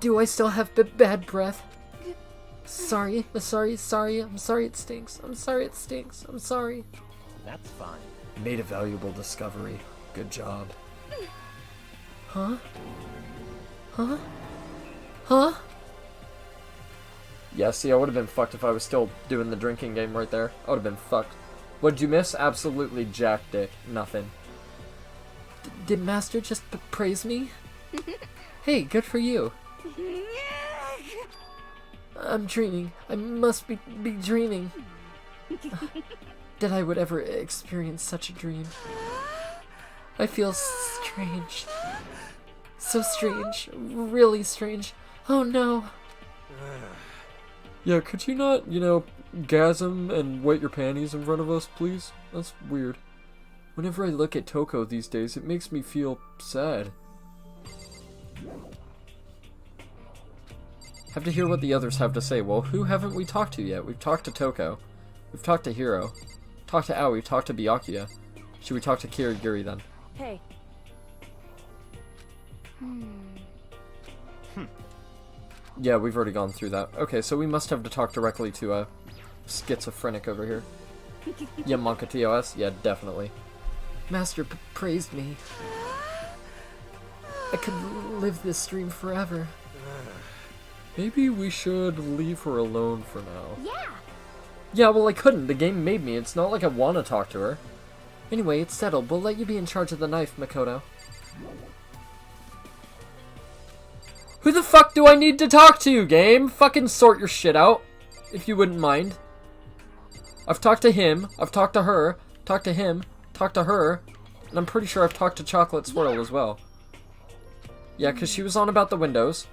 Do I still have bad breath? Sorry, I'm sorry it stinks. I'm sorry it stinks. I'm sorry. That's fine. You made a valuable discovery. Good job. Huh? Huh? Huh? Yeah, see, I would have been fucked if I was still doing the drinking game right there. I would have been fucked. What did you miss? Absolutely jack dick. Nothing. Did Master just praise me? Hey, good for you. I'm dreaming. I must be dreaming. That I would ever experience such a dream. I feel strange. So strange. Really strange. Oh no. Yeah, could you not, gasm and wet your panties in front of us, please? That's weird. Whenever I look at Toko these days, it makes me feel sad. Have to hear what the others have to say. Well, who haven't we talked to yet? We've talked to Toko. We've talked to Hiro. Talked to Aoi. Talked to Byakuya. Should we talk to Kirigiri then? hey, Yeah, we've already gone through that. Okay, so we must have to talk directly to a schizophrenic over here. Yeah, Monka TOS? Yeah, definitely. Master praised me. I could live this dream forever. Maybe we should leave her alone for now. Yeah. Yeah, well, I couldn't. The game made me. It's not like I want to talk to her. Anyway, it's settled. We'll let you be in charge of the knife, Makoto. Who the fuck do I need to talk to, game? Fucking sort your shit out, if you wouldn't mind. I've talked to him, I've talked to her, talked to him, talked to her, and I'm pretty sure I've talked to Chocolate Swirl as well. Yeah, because she was on about the windows.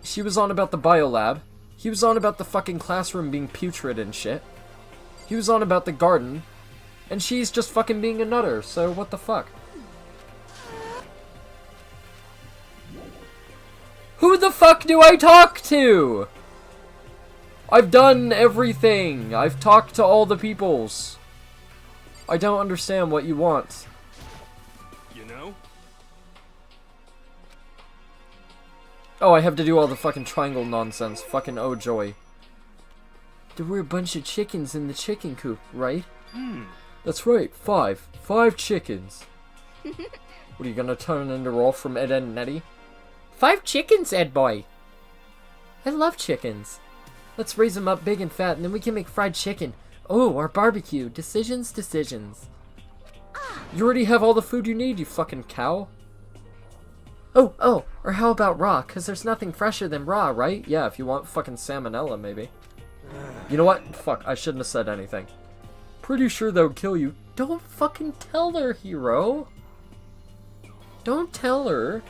She was on about the biolab. He was on about the fucking classroom being putrid and shit. He was on about the garden. And she's just fucking being a nutter, so what the fuck? Who the fuck do I talk to? I've done everything. I've talked to all the peoples. I don't understand what you want. You know? Oh, I have to do all the fucking triangle nonsense. Fucking oh joy. There were a bunch of chickens in the chicken coop, right? That's right, 5. 5 chickens. What, are you gonna turn into Rolf from Ed, Edd n Eddy? 5 chickens, Ed boy! I love chickens. Let's raise them up big and fat, and then we can make fried chicken. Oh, our barbecue. Decisions, decisions. You already have all the food you need, you fucking cow. Oh, or how about raw? Because there's nothing fresher than raw, right? Yeah, if you want fucking salmonella, maybe. You know what? Fuck, I shouldn't have said anything. Pretty sure that would kill you. Don't fucking tell her, hero. Don't tell her.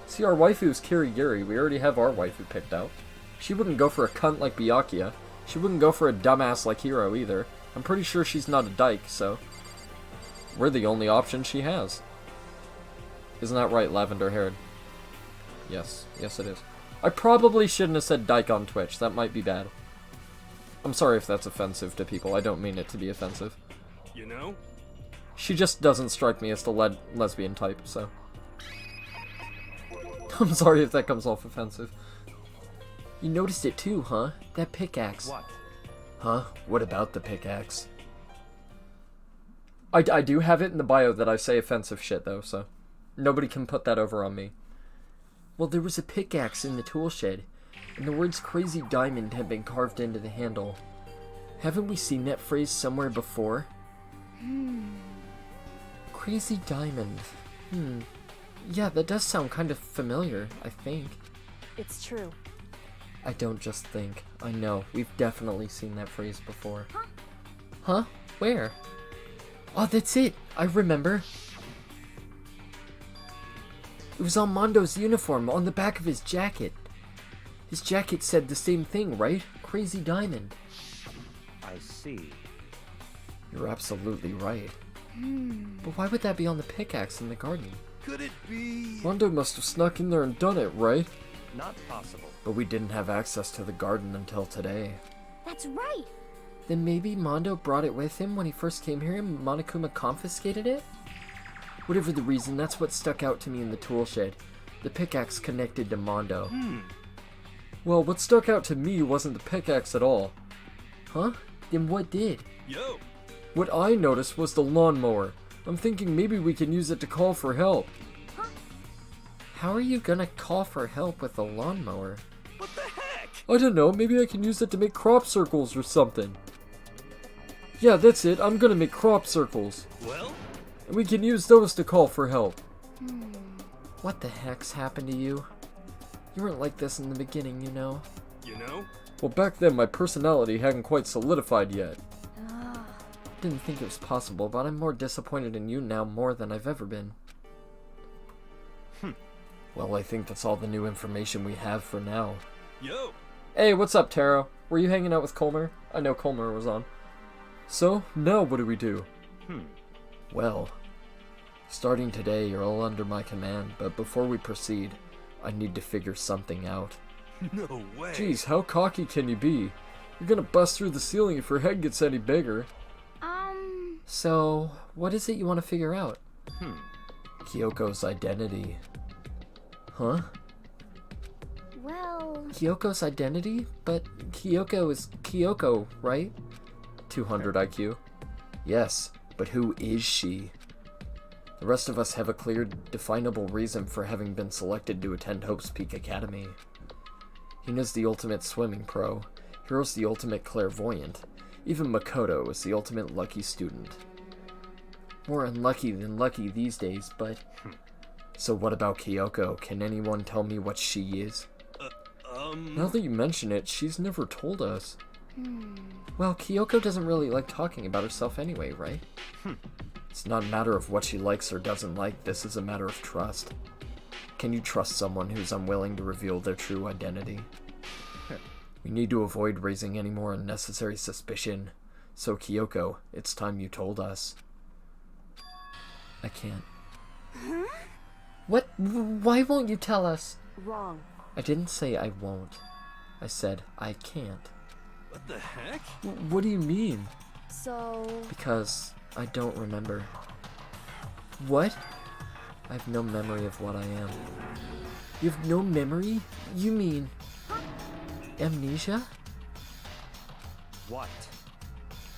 See, our waifu's Kirigiri. We already have our waifu picked out. She wouldn't go for a cunt like Byakuya. She wouldn't go for a dumbass like Hiro either. I'm pretty sure she's not a dyke, so... we're the only option she has. Isn't that right, lavender-haired? Yes. Yes, it is. I probably shouldn't have said dyke on Twitch. That might be bad. I'm sorry if that's offensive to people. I don't mean it to be offensive. You know? She just doesn't strike me as the lesbian type, so... I'm sorry if that comes off offensive. You noticed it too, huh? That pickaxe. What? Huh? What about the pickaxe? I do have it in the bio that I say offensive shit, though, so... nobody can put that over on me. Well, there was a pickaxe in the tool shed, and the words Crazy Diamond had been carved into the handle. Haven't we seen that phrase somewhere before? Crazy Diamond. Yeah, that does sound kind of familiar, I think. It's true. I don't just think. I know. We've definitely seen that phrase before. Huh? Where? Oh, that's it! I remember. It was on Mondo's uniform, on the back of his jacket. His jacket said the same thing, right? Crazy Diamond. I see. You're absolutely right. But why would that be on the pickaxe in the garden? Could it be? Mondo must have snuck in there and done it, right? Not possible. But we didn't have access to the garden until today. That's right. Then maybe Mondo brought it with him when he first came here and Monokuma confiscated it? Whatever the reason, that's what stuck out to me in the tool shed. The pickaxe connected to Mondo. Well, what stuck out to me wasn't the pickaxe at all. Huh? Then what did? Yo! What I noticed was the lawnmower. I'm thinking maybe we can use it to call for help. How are you gonna call for help with a lawnmower? What the heck? I don't know, maybe I can use it to make crop circles or something. Yeah, that's it, I'm gonna make crop circles. Well? And we can use those to call for help. What the heck's happened to you? You weren't like this in the beginning, you know. You know? Well, back then my personality hadn't quite solidified yet. Didn't think it was possible, but I'm more disappointed in you now more than I've ever been. Well, I think that's all the new information we have for now. Yo! Hey, what's up, Taro? Were you hanging out with Colmer? I know Colmer was on. So, now what do we do? Well, starting today, you're all under my command, but before we proceed, I need to figure something out. No way! Jeez, how cocky can you be? You're gonna bust through the ceiling if your head gets any bigger. So, what is it you want to figure out? Kyoko's identity. Huh? Well... Kyoko's identity? But Kyoko is Kyoko, right? 200 IQ. Yes, but who is she? The rest of us have a clear, definable reason for having been selected to attend Hope's Peak Academy. Hina's the ultimate swimming pro. Hiro's the ultimate clairvoyant. Even Makoto is the ultimate lucky student. More unlucky than lucky these days, but... So what about Kyoko? Can anyone tell me what she is? Now that you mention it, she's never told us. Well, Kyoko doesn't really like talking about herself anyway, right? It's not a matter of what she likes or doesn't like, this is a matter of trust. Can you trust someone who's unwilling to reveal their true identity? We need to avoid raising any more unnecessary suspicion. So Kyoko, it's time you told us. I can't. What? Why won't you tell us? Wrong. I didn't say I won't. I said I can't. What the heck? What do you mean? So... Because I don't remember. What? I have no memory of what I am. You have no memory? You mean... amnesia? What?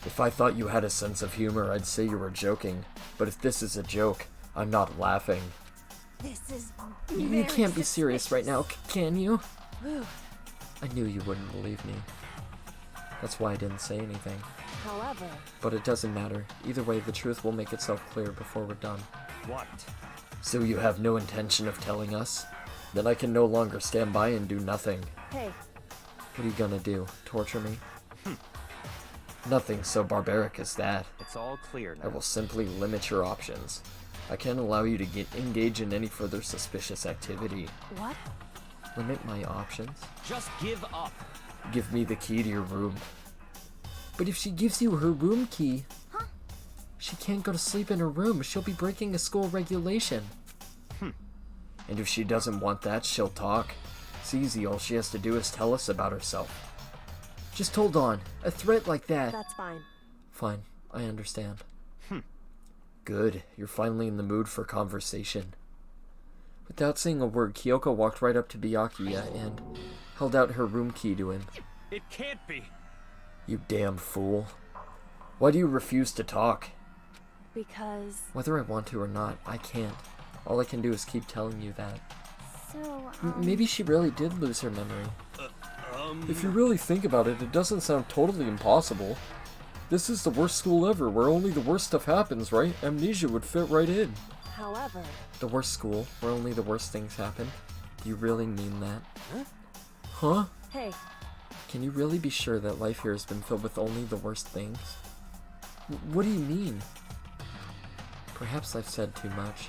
If I thought you had a sense of humor, I'd say you were joking. But if this is a joke, I'm not laughing. This is You very can't be serious right now, suspicious. can you? I knew you wouldn't believe me. That's why I didn't say anything. However, But it doesn't matter. Either way, the truth will make itself clear before we're done. What? So you have no intention of telling us? Then I can no longer stand by and do nothing. hey, What are you gonna do? Torture me? Nothing so barbaric as that. It's all clear I now. will simply limit your options. I can't allow you to engage in any further suspicious activity. what? Limit my options? Just give up. Give me the key to your room. But if she gives you her room key, she can't go to sleep in her room. She'll be breaking a school regulation. And if she doesn't want that, she'll talk. It's easy, all she has to do is tell us about herself. Just hold on. A threat like that. That's fine. Fine, I understand. Good, you're finally in the mood for conversation. Without saying a word, Kyoko walked right up to Byakuya and held out her room key to him. It can't be. You damn fool. Why do you refuse to talk? Because... Whether I want to or not, I can't. All I can do is keep telling you that. So, Maybe she really did lose her memory. If you really think about it, it doesn't sound totally impossible. This is the worst school ever, where only the worst stuff happens, right? Amnesia would fit right in. However, The worst school, where only the worst things happen? Do you really mean that? Huh? hey, Can you really be sure that life here has been filled with only the worst things? What do you mean? Perhaps I've said too much.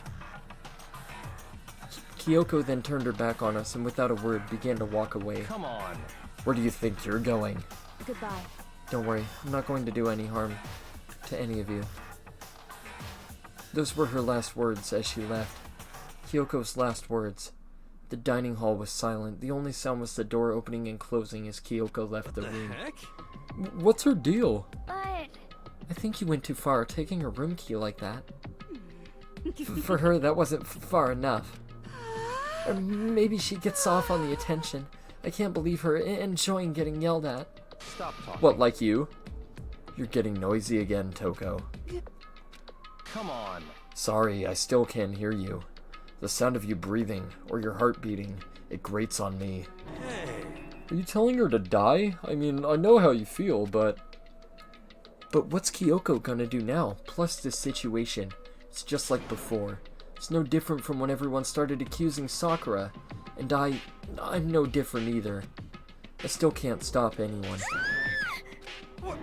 Kyoko then turned her back on us and without a word began to walk away. Come on. Where do you think you're going? goodbye. Don't worry, I'm not going to do any harm to any of you. Those were her last words as she left. Kyoko's last words. The dining hall was silent. The only sound was the door opening and closing as Kyoko left the room. Heck? What's her deal? but I think you went too far, taking her room key like that. For her, that wasn't far enough. Or maybe she gets off on the attention. I can't believe her enjoying getting yelled at. Stop talking. What, like you? You're getting noisy again, Toko. Come on. Sorry, I still can't hear you. The sound of you breathing, or your heart beating, it grates on me. Hey. Are you telling her to die? I mean, I know how you feel, but... But what's Kyoko gonna do now? Plus this situation. It's just like before. It's no different from when everyone started accusing Sakura. And I'm no different either. I still can't stop anyone. What?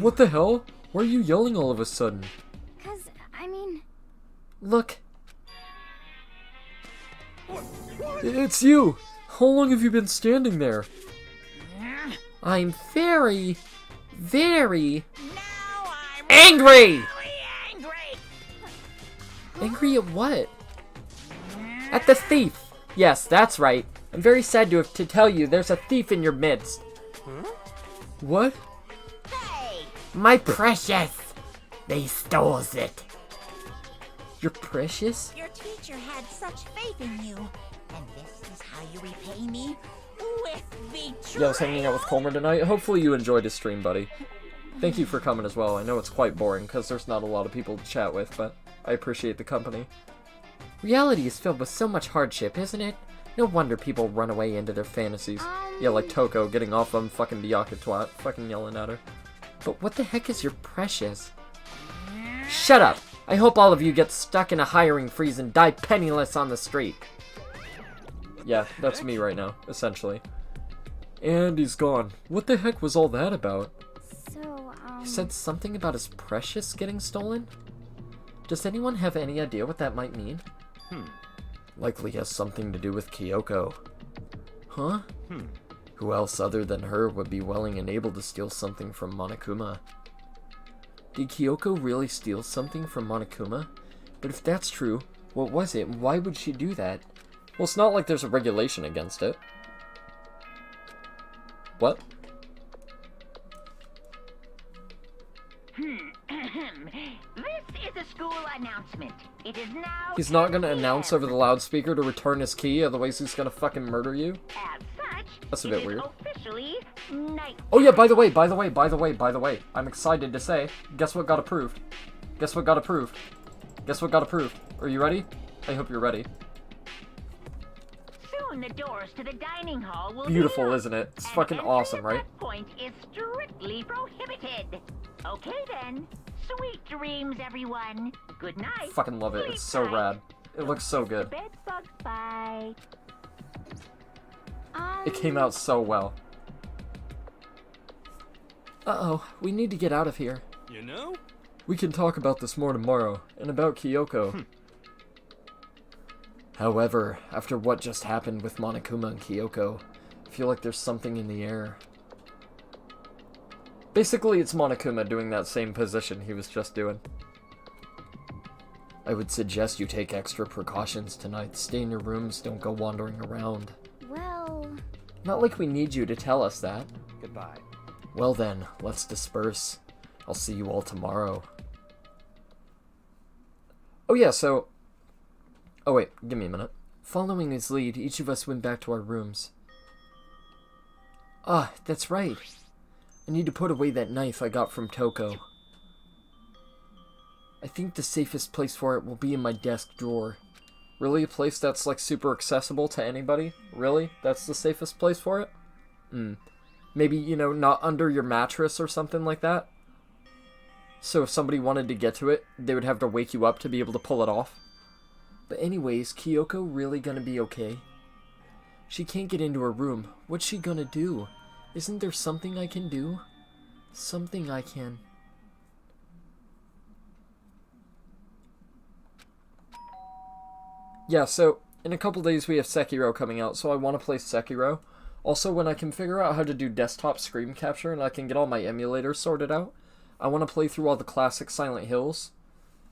What the hell? Why are you yelling all of a sudden? because, I mean, Look! It's you! How long have you been standing there? I'm very, very angry! Angry at what? At the thief! Yes, that's right. I'm very sad to tell you there's a thief in your midst. What? My precious! They stole it. Your precious? Your teacher had such faith in you. And this is how you repay me? With betrayal. Yeah, I was hanging out with Colmer tonight. Hopefully you enjoyed his stream, buddy. Thank you for coming as well. I know it's quite boring because there's not a lot of people to chat with, but I appreciate the company. Reality is filled with so much hardship, isn't it? No wonder people run away into their fantasies. Yeah, like Toko getting off on fucking Byakuya twat, fucking yelling at her. But what the heck is your precious? Shut up! I hope all of you get stuck in a hiring freeze and die penniless on the street. Yeah, that's me right now, essentially. And he's gone. What the heck was all that about? so, He said something about his precious getting stolen? Does anyone have any idea what that might mean? Likely has something to do with Kyoko. Huh? Who else other than her would be willing and able to steal something from Monokuma? Did Kyoko really steal something from Monokuma? But if that's true, what was it and why would she do that? Well, it's not like there's a regulation against it. What? This is a school announcement. It is now. He's not gonna 10 announce p.m. over the loudspeaker to return his key, otherwise he's gonna fucking murder you. As such, That's a it bit is weird. Officially night. Oh yeah, by the way, I'm excited to say, guess what got approved? Guess what got approved? Guess what got approved? Are you ready? I hope you're ready. Soon the doors to the dining hall will Beautiful, be locked, isn't it? It's and fucking entry awesome, at right? That point is strictly prohibited. Okay then. Sweet dreams, everyone. Good night. Fucking love it. It's so Sleep rad. It looks so good. tight. Bed bugs, bye. It came out so well. Uh-oh, we need to get out of here. You know? We can talk about this more tomorrow, and about Kyoko. However, after what just happened with Monokuma and Kyoko, I feel like there's something in the air. Basically, it's Monokuma doing that same position he was just doing. I would suggest you take extra precautions tonight. Stay in your rooms, don't go wandering around. Well, Not like we need you to tell us that. Goodbye. Well then, let's disperse. I'll see you all tomorrow. Oh yeah, so... Oh wait, give me a minute. Following his lead, each of us went back to our rooms. Ah, that's right. I need to put away that knife I got from Toko. I think the safest place for it will be in my desk drawer. Really? A place that's like super accessible to anybody? Really? That's the safest place for it? Maybe, you know, not under your mattress or something like that? So if somebody wanted to get to it, they would have to wake you up to be able to pull it off? But anyways, Kyoko really gonna be okay? She can't get into her room. What's she gonna do? Isn't there something I can do? Something I can... Yeah, so in a couple days we have Sekiro coming out, so I want to play Sekiro. Also, when I can figure out how to do desktop screen capture and I can get all my emulators sorted out, I want to play through all the classic Silent Hills.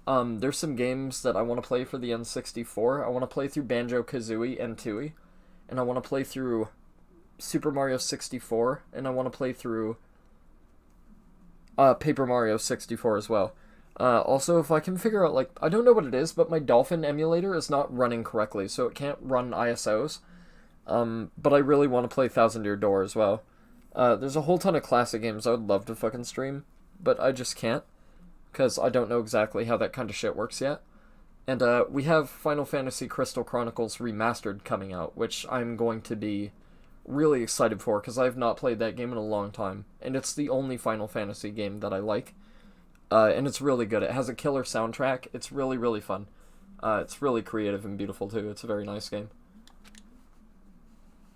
There's some games that I want to play for the N64. I want to play through Banjo-Kazooie and Tooie, and I want to play through Super Mario 64, and I want to play through Paper Mario 64 as well. Also, if I can figure out, like, I don't know what it is, but my Dolphin emulator is not running correctly, so it can't run ISOs. But I really want to play Thousand Year Door as well. There's a whole ton of classic games I would love to fucking stream, but I just can't, because I don't know exactly how that kind of shit works yet. And, we have Final Fantasy Crystal Chronicles Remastered coming out, which I'm going to be really excited for, because I have not played that game in a long time, and it's the only Final Fantasy game that I like. And it's really good. It has a killer soundtrack. It's really, really fun. It's really creative and beautiful, too. It's a very nice game.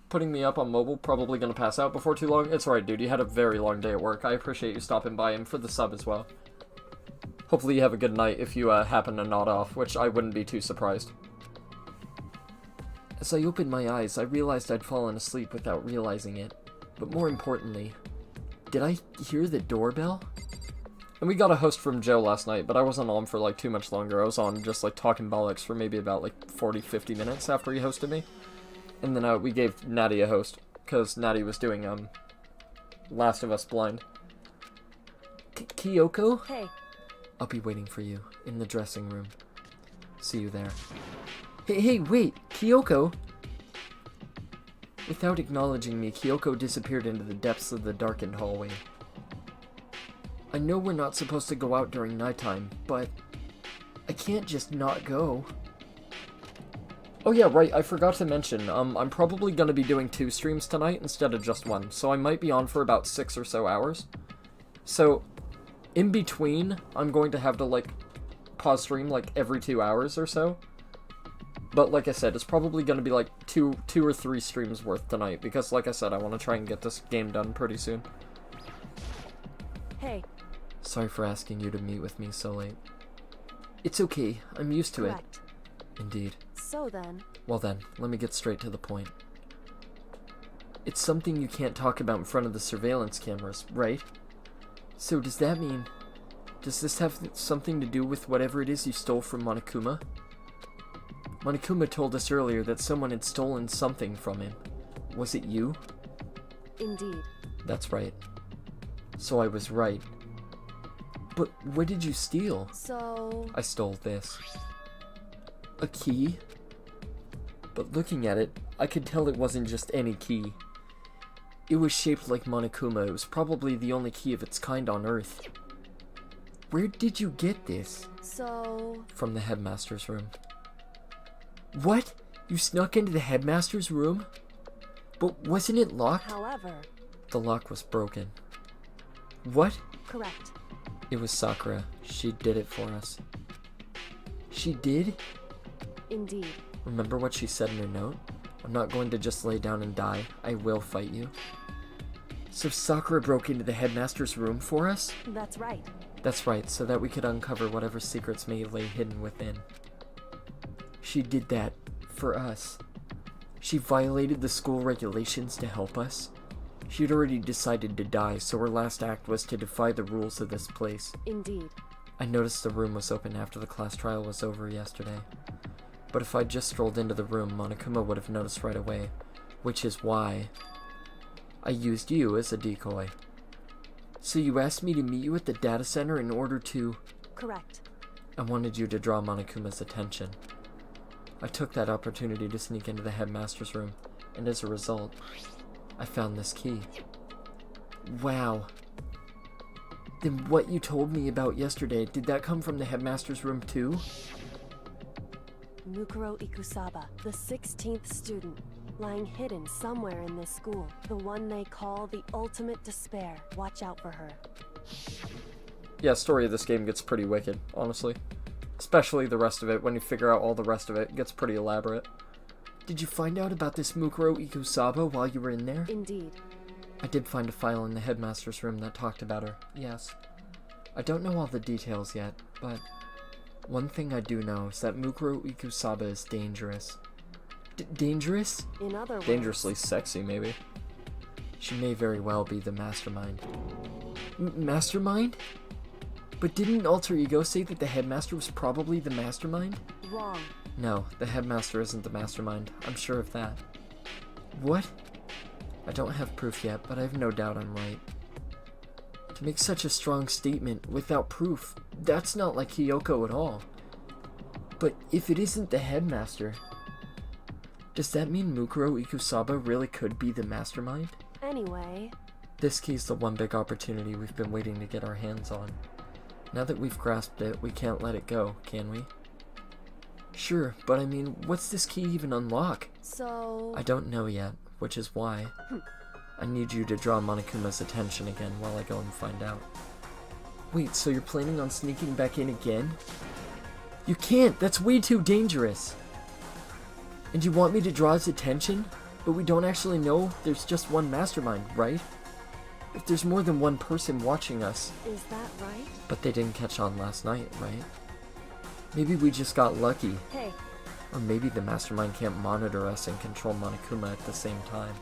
Putting me up on mobile, probably going to pass out before too long. It's alright, dude. You had a very long day at work. I appreciate you stopping by, and for the sub as well. Hopefully you have a good night if you happen to nod off, which I wouldn't be too surprised. As I opened my eyes, I realized I'd fallen asleep without realizing it. But more importantly, did I hear the doorbell? And we got a host from Joe last night, but I wasn't on for, like, too much longer. I was on just, like, talking bollocks for maybe about, like, 40-50 minutes after he hosted me. And then, we gave Natty a host, because Natty was doing, Last of Us Blind. Kyoko? Hey, I'll be waiting for you, in the dressing room. See you there. Hey, wait! Kyoko! Without acknowledging me, Kyoko disappeared into the depths of the darkened hallway. I know we're not supposed to go out during nighttime, but I can't just not go. Oh yeah, right, I forgot to mention, I'm probably gonna be doing 2 streams tonight instead of just 1, so I might be on for about 6 or so hours. So, in between, I'm going to have to, like, pause stream, like, every 2 hours or so. But like I said, it's probably gonna be, like, two or 3 streams worth tonight, because like I said, I want to try and get this game done pretty soon. hey, Sorry for asking you to meet with me so late. It's okay, I'm used to correct. it. Indeed. So then, Well then, let me get straight to the point. It's something you can't talk about in front of the surveillance cameras, right? So does that mean... Does this have something to do with whatever it is you stole from Monokuma? Monokuma told us earlier that someone had stolen something from him. Was it you? indeed. That's right. So I was right. But what did you steal? So... I stole this. A key? But looking at it, I could tell it wasn't just any key. It was shaped like Monokuma. It was probably the only key of its kind on Earth. Where did you get this? So... From the headmaster's room. What? You snuck into the headmaster's room? But wasn't it locked? However... The lock was broken. What? Correct. It was Sakura. She did it for us. She did? Indeed. Remember what she said in her note? I'm not going to just lay down and die. I will fight you. So Sakura broke into the headmaster's room for us? That's right. That's right, so that we could uncover whatever secrets may lay hidden within. She did that for us. She violated the school regulations to help us. She had already decided to die, so her last act was to defy the rules of this place. Indeed. I noticed the room was open after the class trial was over yesterday. But if I'd just strolled into the room, Monokuma would have noticed right away, which is why I used you as a decoy. So you asked me to meet you at the data center in order to... Correct. I wanted you to draw Monokuma's attention. I took that opportunity to sneak into the headmaster's room, and as a result, I found this key. Wow. Then what you told me about yesterday, did that come from the headmaster's room too? Mukuro Ikusaba, the 16th student, lying hidden somewhere in this school. The one they call the ultimate despair. Watch out for her. Yeah, story of this game gets pretty wicked, honestly. Especially the rest of it. When you figure out all the rest of it, it gets pretty elaborate. Did you find out about this Mukuro Ikusaba while you were in there? Indeed. I did find a file in the headmaster's room that talked about her, yes. I don't know all the details yet, but one thing I do know is that Mukuro Ikusaba is dangerous. Dangerous? In other words... Dangerously sexy, maybe. She may very well be the mastermind. Mastermind? But didn't Alter Ego say that the headmaster was probably the mastermind? Wrong. No, the headmaster isn't the mastermind. I'm sure of that. What? I don't have proof yet, but I have no doubt I'm right. To make such a strong statement without proof, that's not like Hiyoko at all. But if it isn't the headmaster, does that mean Mukuro Ikusaba really could be the mastermind? Anyway... This key's the one big opportunity we've been waiting to get our hands on. Now that we've grasped it, we can't let it go, can we? Sure, but I mean, what's this key even unlock? So... I don't know yet, which is why I need you to draw Monokuma's attention again while I go and find out. Wait, so you're planning on sneaking back in again? You can't! That's way too dangerous! And you want me to draw his attention? But we don't actually know there's just one mastermind, right? If there's more than one person watching us... Is that right? But they didn't catch on last night, right? Maybe we just got lucky. Hey. Or maybe the mastermind can't monitor us and control Monokuma at the same time.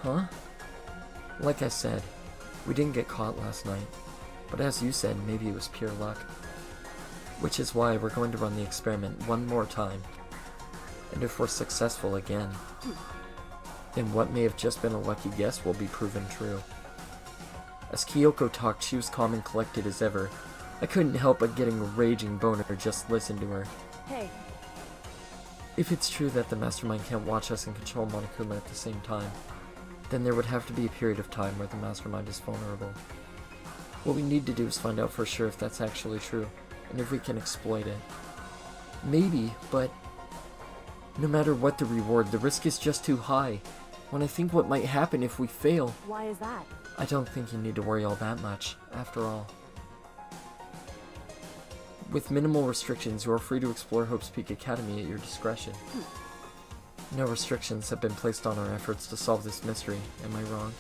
Huh? Like I said, we didn't get caught last night. But as you said, maybe it was pure luck. Which is why we're going to run the experiment one more time. And if we're successful again, then what may have just been a lucky guess will be proven true. As Kyoko talked, she was calm and collected as ever. I couldn't help but getting a raging boner just listen to her. Hey. If it's true that the mastermind can't watch us and control Monokuma at the same time, then there would have to be a period of time where the mastermind is vulnerable. What we need to do is find out for sure if that's actually true, and if we can exploit it. Maybe, but no matter what the reward, the risk is just too high. When I think what might happen if we fail... Why is that? I don't think you need to worry all that much, after all. With minimal restrictions, you are free to explore Hope's Peak Academy at your discretion. No restrictions have been placed on our efforts to solve this mystery, am I wrong?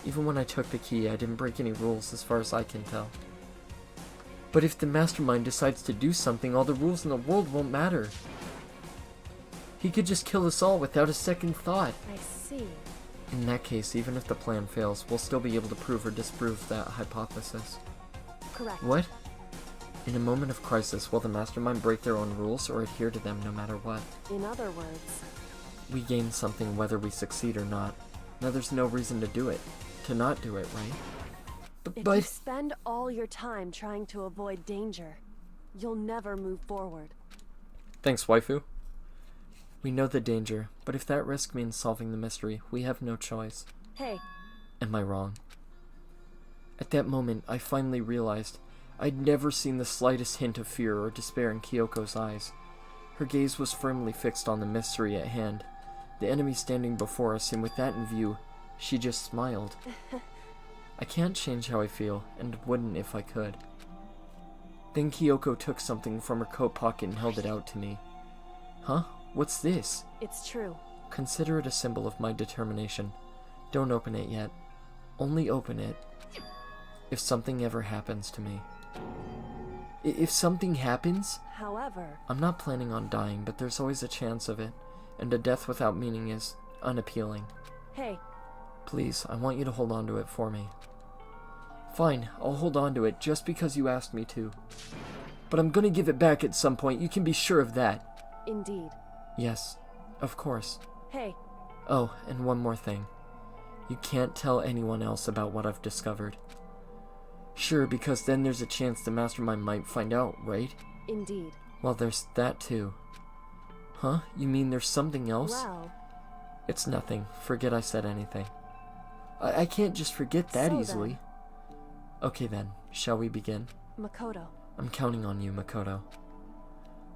Even when I took the key, I didn't break any rules as far as I can tell. But if the mastermind decides to do something, all the rules in the world won't matter. He could just kill us all without a second thought. I see. In that case, even if the plan fails, we'll still be able to prove or disprove that hypothesis. Correct. What? In a moment of crisis, will the mastermind break their own rules or adhere to them no matter what? In other words... We gain something whether we succeed or not. Now there's no reason to do it. To not do it, right? If you But spend all your time trying to avoid danger, you'll never move forward. thanks, waifu. We know the danger, but if that risk means solving the mystery, we have no choice. Hey, Am I wrong? At that moment, I finally realized I'd never seen the slightest hint of fear or despair in Kyoko's eyes. Her gaze was firmly fixed on the mystery at hand, the enemy standing before us, and with that in view, she just smiled. I can't change how I feel, and wouldn't if I could. Then Kyoko took something from her coat pocket and held it out to me. Huh? What's this? it's true. Consider it a symbol of my determination. Don't open it yet. Only open it if something ever happens to me. If something happens? However, I'm not planning on dying, but there's always a chance of it, and a death without meaning is unappealing. hey, Please, I want you to hold on to it for me. Fine, I'll hold on to it just because you asked me to. But I'm gonna give it back at some point, you can be sure of that. indeed. Yes, of course. Hey, Oh, and one more thing. You can't tell anyone else about what I've discovered. Sure, because then there's a chance the mastermind might find out, right? indeed. Well, there's that too. Huh? You mean there's something else? Well, It's nothing. Forget I said anything. I can't just forget that So easily. then. Okay then, shall we begin? Makoto, I'm counting on you, Makoto.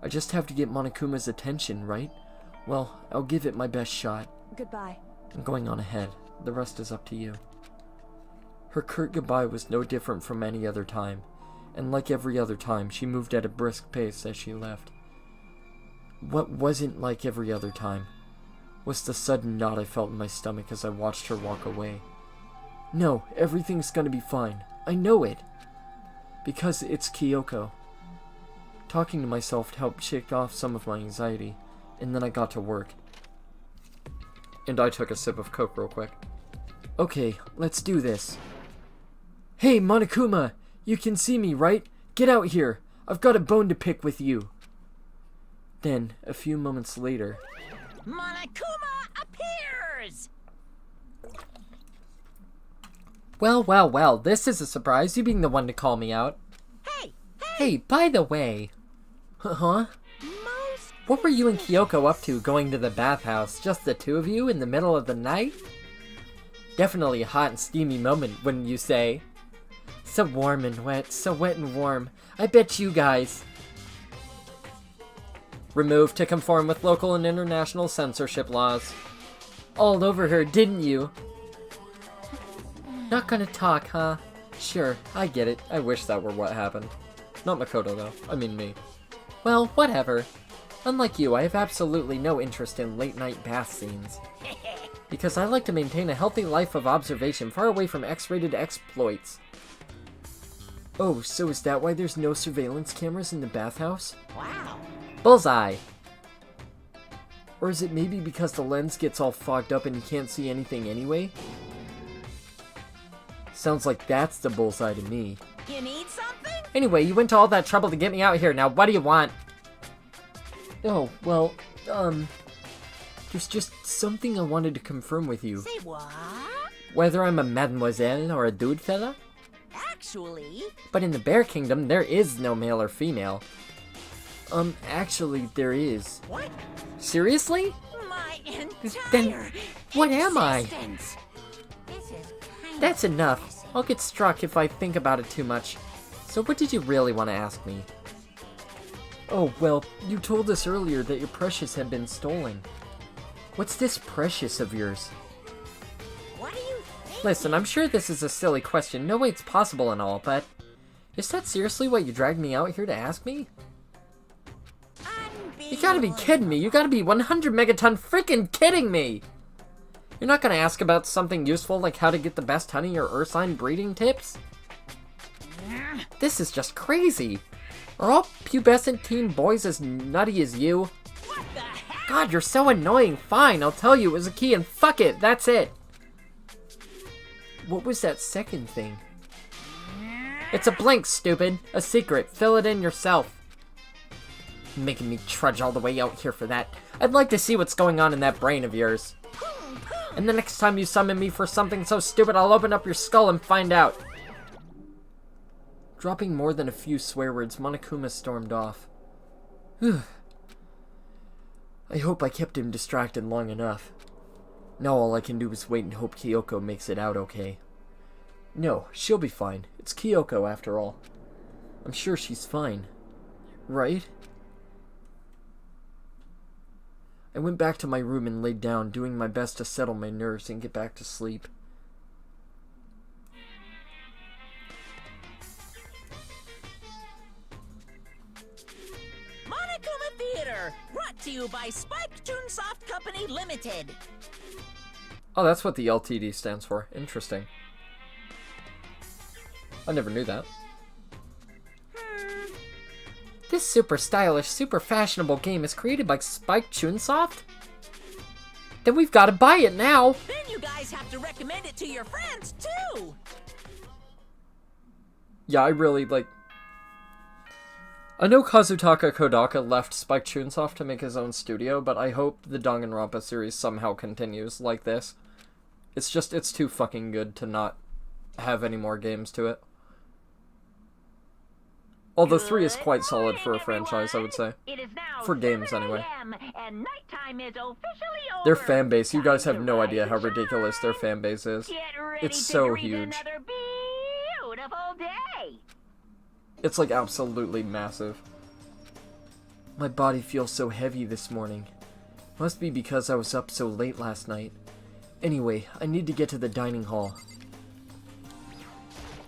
I just have to get Monokuma's attention, right? Well, I'll give it my best shot. goodbye. I'm going on ahead. The rest is up to you. Her curt goodbye was no different from any other time, and like every other time, she moved at a brisk pace as she left. What wasn't like every other time was the sudden knot I felt in my stomach as I watched her walk away. No, everything's gonna be fine. I know it. Because it's Kyoko. Talking to myself helped shake off some of my anxiety, and then I got to work. And I took a sip of Coke real quick. Okay, let's do this. Hey, Monokuma! You can see me, right? Get out here! I've got a bone to pick with you! Then, a few moments later... Monokuma appears! Well, this is a surprise, you being the one to call me out. Hey, Hey, by the way... Huh? most What were you and Kyoko up to going to the bathhouse? Just the two of you in the middle of the night? Definitely a hot and steamy moment, wouldn't you say? So warm and wet, so wet and warm. I bet you guys... Removed to conform with local and international censorship laws. All over her, didn't you? Not gonna talk, huh? Sure, I get it. I wish that were what happened. Not Makoto, though. I mean me. Well, whatever. Unlike you, I have absolutely no interest in late-night bath scenes. Because I like to maintain a healthy life of observation far away from X-rated exploits. Oh, so is that why there's no surveillance cameras in the bathhouse? wow. Bullseye! Or is it maybe because the lens gets all fogged up and you can't see anything anyway? Sounds like that's the bullseye to me. You need something? Anyway, you went to all that trouble to get me out here, now what do you want? Oh, well, there's just something I wanted to confirm with you. Say what? Whether I'm a mademoiselle or a dude fella? Actually, But in the Bear Kingdom, there is no male or female. Actually, there is. what? Seriously? My Then entire what am I? existence. This is kind That's enough. I'll get struck if I think about it too much. So what did you really want to ask me? Oh, well, you told us earlier that your precious had been stolen. What's this precious of yours? What do you think? Listen, I'm sure this is a silly question. No way it's possible and all, but... Is that seriously what you dragged me out here to ask me? You gotta be kidding me. You gotta be 100 megaton freaking kidding me! You're not gonna ask about something useful like how to get the best honey or ursine breeding tips? This is just crazy. Are all pubescent teen boys as nutty as you? What the heck? God, you're so annoying. Fine, I'll tell you it was a key and fuck it, that's it. What was that second thing? It's a blank, stupid. A secret. Fill it in yourself. Making me trudge all the way out here for that. I'd like to see what's going on in that brain of yours. And the next time you summon me for something so stupid, I'll open up your skull and find out. Dropping more than a few swear words, Monokuma stormed off. Whew. I hope I kept him distracted long enough. Now all I can do is wait and hope Kyoko makes it out okay. No, she'll be fine. It's Kyoko after all. I'm sure she's fine. Right? I went back to my room and laid down, doing my best to settle my nerves and get back to sleep. Monokuma Theater, brought to you by Spike Chunsoft Company Limited. Oh, that's what the LTD stands for. Interesting. I never knew that. This super stylish, super fashionable game is created by Spike Chunsoft? Then we've got to buy it now! Then you guys have to recommend it to your friends, too! Yeah, I really, I know Kazutaka Kodaka left Spike Chunsoft to make his own studio, but I hope the Danganronpa series somehow continues like this. It's too fucking good to not have any more games to it. Although 3 is quite solid for a franchise, I would say. For games, anyway. And nighttime is officially over. Their fanbase, you guys have no idea how ridiculous their fanbase is. It's so huge. Beautiful day. It's like absolutely massive. My body feels so heavy this morning. Must be because I was up so late last night. Anyway, I need to get to the dining hall.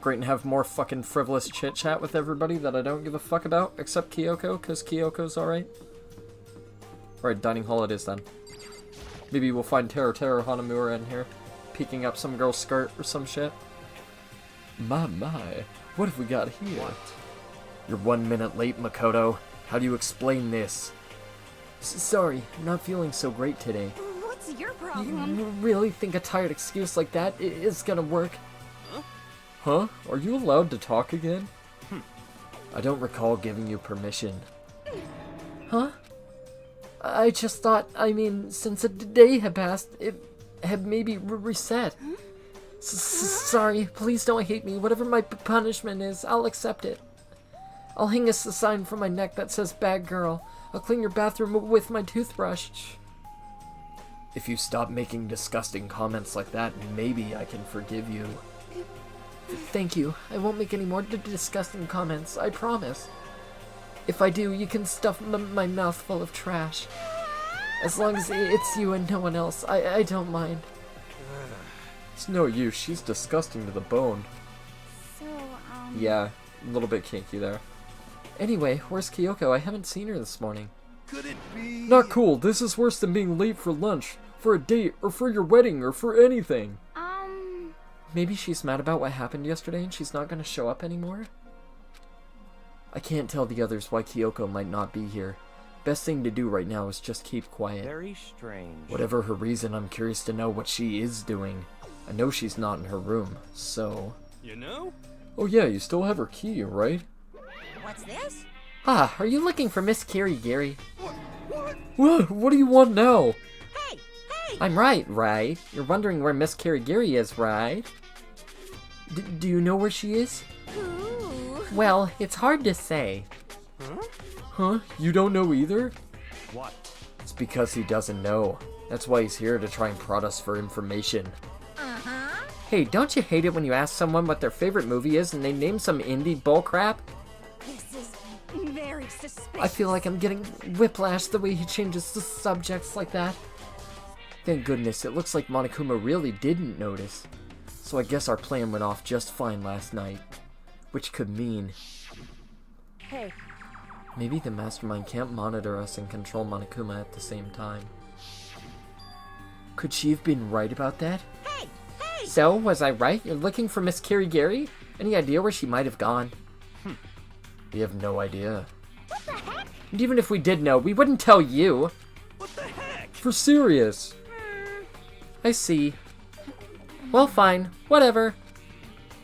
Great, and have more fucking frivolous chit-chat with everybody that I don't give a fuck about, except Kyoko, because Kyoko's alright. Alright, dining hall it is then. Maybe we'll find Teru Hanamura in here, peeking up some girl's skirt or some shit. My, what have we got here? What? You're 1 minute late, Makoto. How do you explain this? Sorry, not feeling so great today. What's your problem? You really think a tired excuse like that is gonna work? Huh? Are you allowed to talk again? I don't recall giving you permission. Huh? I just thought, since a day had passed, it had maybe reset. Sorry, please don't hate me. Whatever my punishment is, I'll accept it. I'll hang a sign from my neck that says bad girl. I'll clean your bathroom with my toothbrush. If you stop making disgusting comments like that, maybe I can forgive you. Thank you. I won't make any more disgusting comments, I promise. If I do, you can stuff my mouth full of trash. As long as it's you and no one else, I don't mind. It's no use, she's disgusting to the bone. So, Yeah, a little bit kinky there. Anyway, where's Kyoko? I haven't seen her this morning. Could it be? Not cool, this is worse than being late for lunch, for a date, or for your wedding, or for anything. Maybe she's mad about what happened yesterday and she's not gonna show up anymore? I can't tell the others why Kyoko might not be here. Best thing to do right now is just keep quiet. Very strange. Whatever her reason, I'm curious to know what she is doing. I know she's not in her room, so... You know? Oh yeah, you still have her key, right? What's this? Ah, are you looking for Miss Kirigiri? What? What do you want now? Hey! I'm right? You're wondering where Miss Kirigiri is, right? Do you know where she is? Ooh. Well, it's hard to say. Huh? You don't know either? What? It's because he doesn't know. That's why he's here to try and prod us for information. Hey, don't you hate it when you ask someone what their favorite movie is and they name some indie bullcrap? This is very suspicious. I feel like I'm getting whiplash the way he changes the subjects like that. Thank goodness, it looks like Monokuma really didn't notice. So I guess our plan went off just fine last night. Which could mean... Hey, maybe the mastermind can't monitor us and control Monokuma at the same time. Could she have been right about that? Hey! So, was I right? You're looking for Miss Kirigiri? Any idea where she might have gone? We have no idea. What the heck? And even if we did know, we wouldn't tell you. What the heck? For serious. I see. Well, fine. Whatever.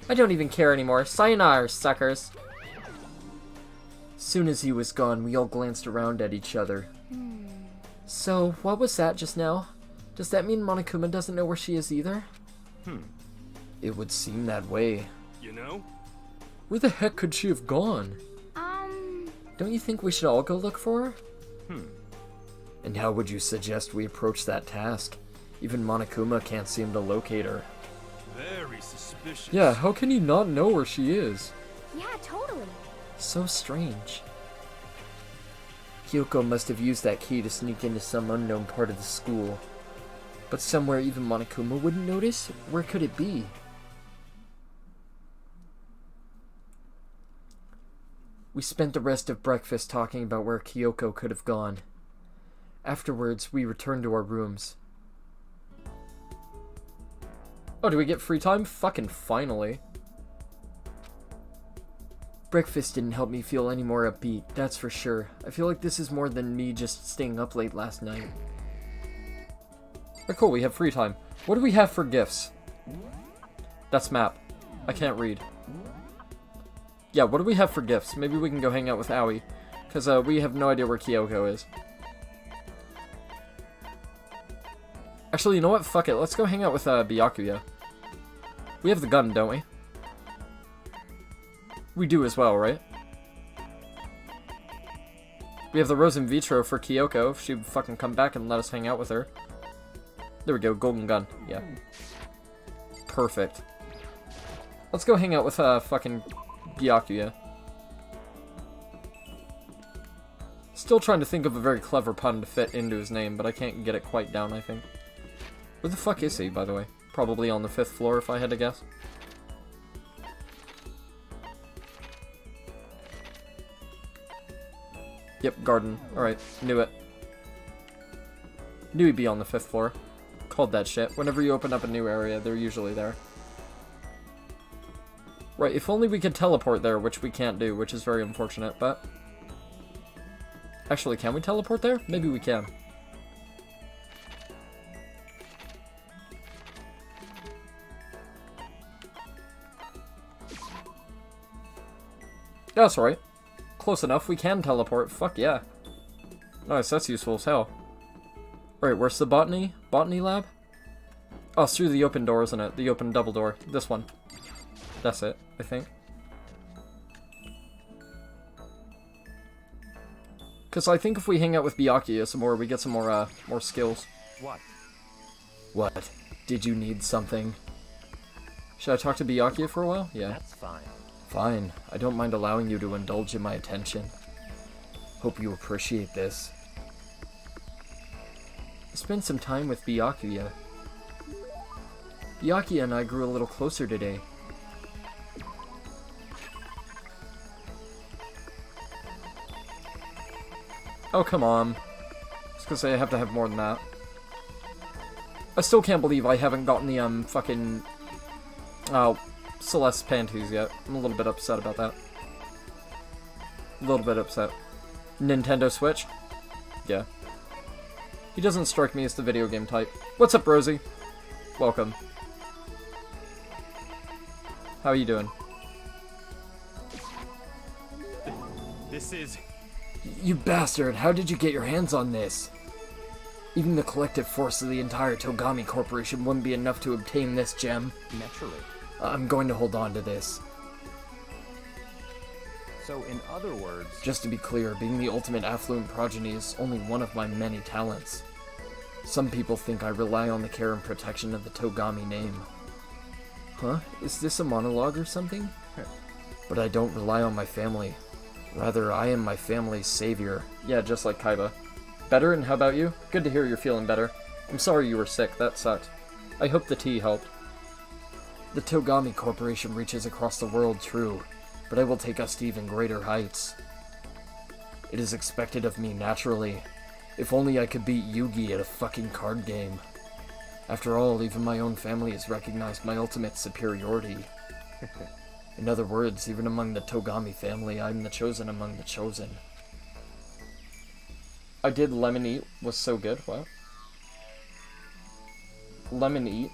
I don't even care anymore. Sayonara, suckers. Soon as he was gone, we all glanced around at each other. So, what was that just now? Does that mean Monokuma doesn't know where she is either? It would seem that way. You know? Where the heck could she have gone? Don't you think we should all go look for her? And how would you suggest we approach that task? Even Monokuma can't seem to locate her. Very suspicious. Yeah, how can you not know where she is? Yeah, totally. So strange. Kyoko must have used that key to sneak into some unknown part of the school. But somewhere even Monokuma wouldn't notice? Where could it be? We spent the rest of breakfast talking about where Kyoko could have gone. Afterwards, we returned to our rooms. Oh, do we get free time? Fucking finally. Breakfast didn't help me feel any more upbeat, that's for sure. I feel like this is more than me just staying up late last night. Oh, cool, we have free time. What do we have for gifts? That's map. I can't read. Yeah, what do we have for gifts? Maybe we can go hang out with Aoi. Because we have no idea where Kyoko is. Actually, you know what? Fuck it. Let's go hang out with Byakuya. We have the gun, don't we? We do as well, right? We have the rose in vitro for Kyoko, if she'd fucking come back and let us hang out with her. There we go, golden gun. Yeah. Perfect. Let's go hang out with fucking Byakuya. Still trying to think of a very clever pun to fit into his name, but I can't get it quite down, I think. Where the fuck is he, by the way? Probably on the 5th floor, if I had to guess. Yep, garden. Alright, knew it. Knew he'd be on the 5th floor. Called that shit. Whenever you open up a new area, they're usually there. Right, if only we could teleport there, which we can't do, which is very unfortunate, but... Actually, can we teleport there? Maybe we can. Yeah, that's right. Close enough, we can teleport. Fuck yeah. Nice, that's useful as hell. Alright, where's the botany lab? Oh, it's through the open door, isn't it? The open double door. This one. That's it, I think. Because I think if we hang out with Byakuya some more, we get some more skills. What? What? Did you need something? Should I talk to Byakuya for a while? Yeah. That's fine. Fine. I don't mind allowing you to indulge in my attention. Hope you appreciate this. I spent some time with Byakuya. Byakuya and I grew a little closer today. Oh, come on. I was gonna say I have to have more than that. I still can't believe I haven't gotten the, fucking... Oh, Celeste's panties yet. I'm a little bit upset about that. A little bit upset. Nintendo Switch? Yeah. He doesn't strike me as the video game type. What's up, Rosie? Welcome. How are you doing? This is... You bastard, how did you get your hands on this? Even the collective force of the entire Togami Corporation wouldn't be enough to obtain this gem. naturally. I'm going to hold on to this. So, in other words... Just to be clear, being the ultimate affluent progeny is only one of my many talents. Some people think I rely on the care and protection of the Togami name. Huh? Is this a monologue or something? But I don't rely on my family. Rather, I am my family's savior. Yeah, just like Kaiba. Better, and how about you? Good to hear you're feeling better. I'm sorry you were sick, that sucked. I hope the tea helped. The Togami Corporation reaches across the world, true, but I will take us to even greater heights. It is expected of me naturally. If only I could beat Yugi at a fucking card game. After all, even my own family has recognized my ultimate superiority. In other words, even among the Togami family, I'm the chosen among the chosen. I did lemon eat, was so good. What? Lemon eat?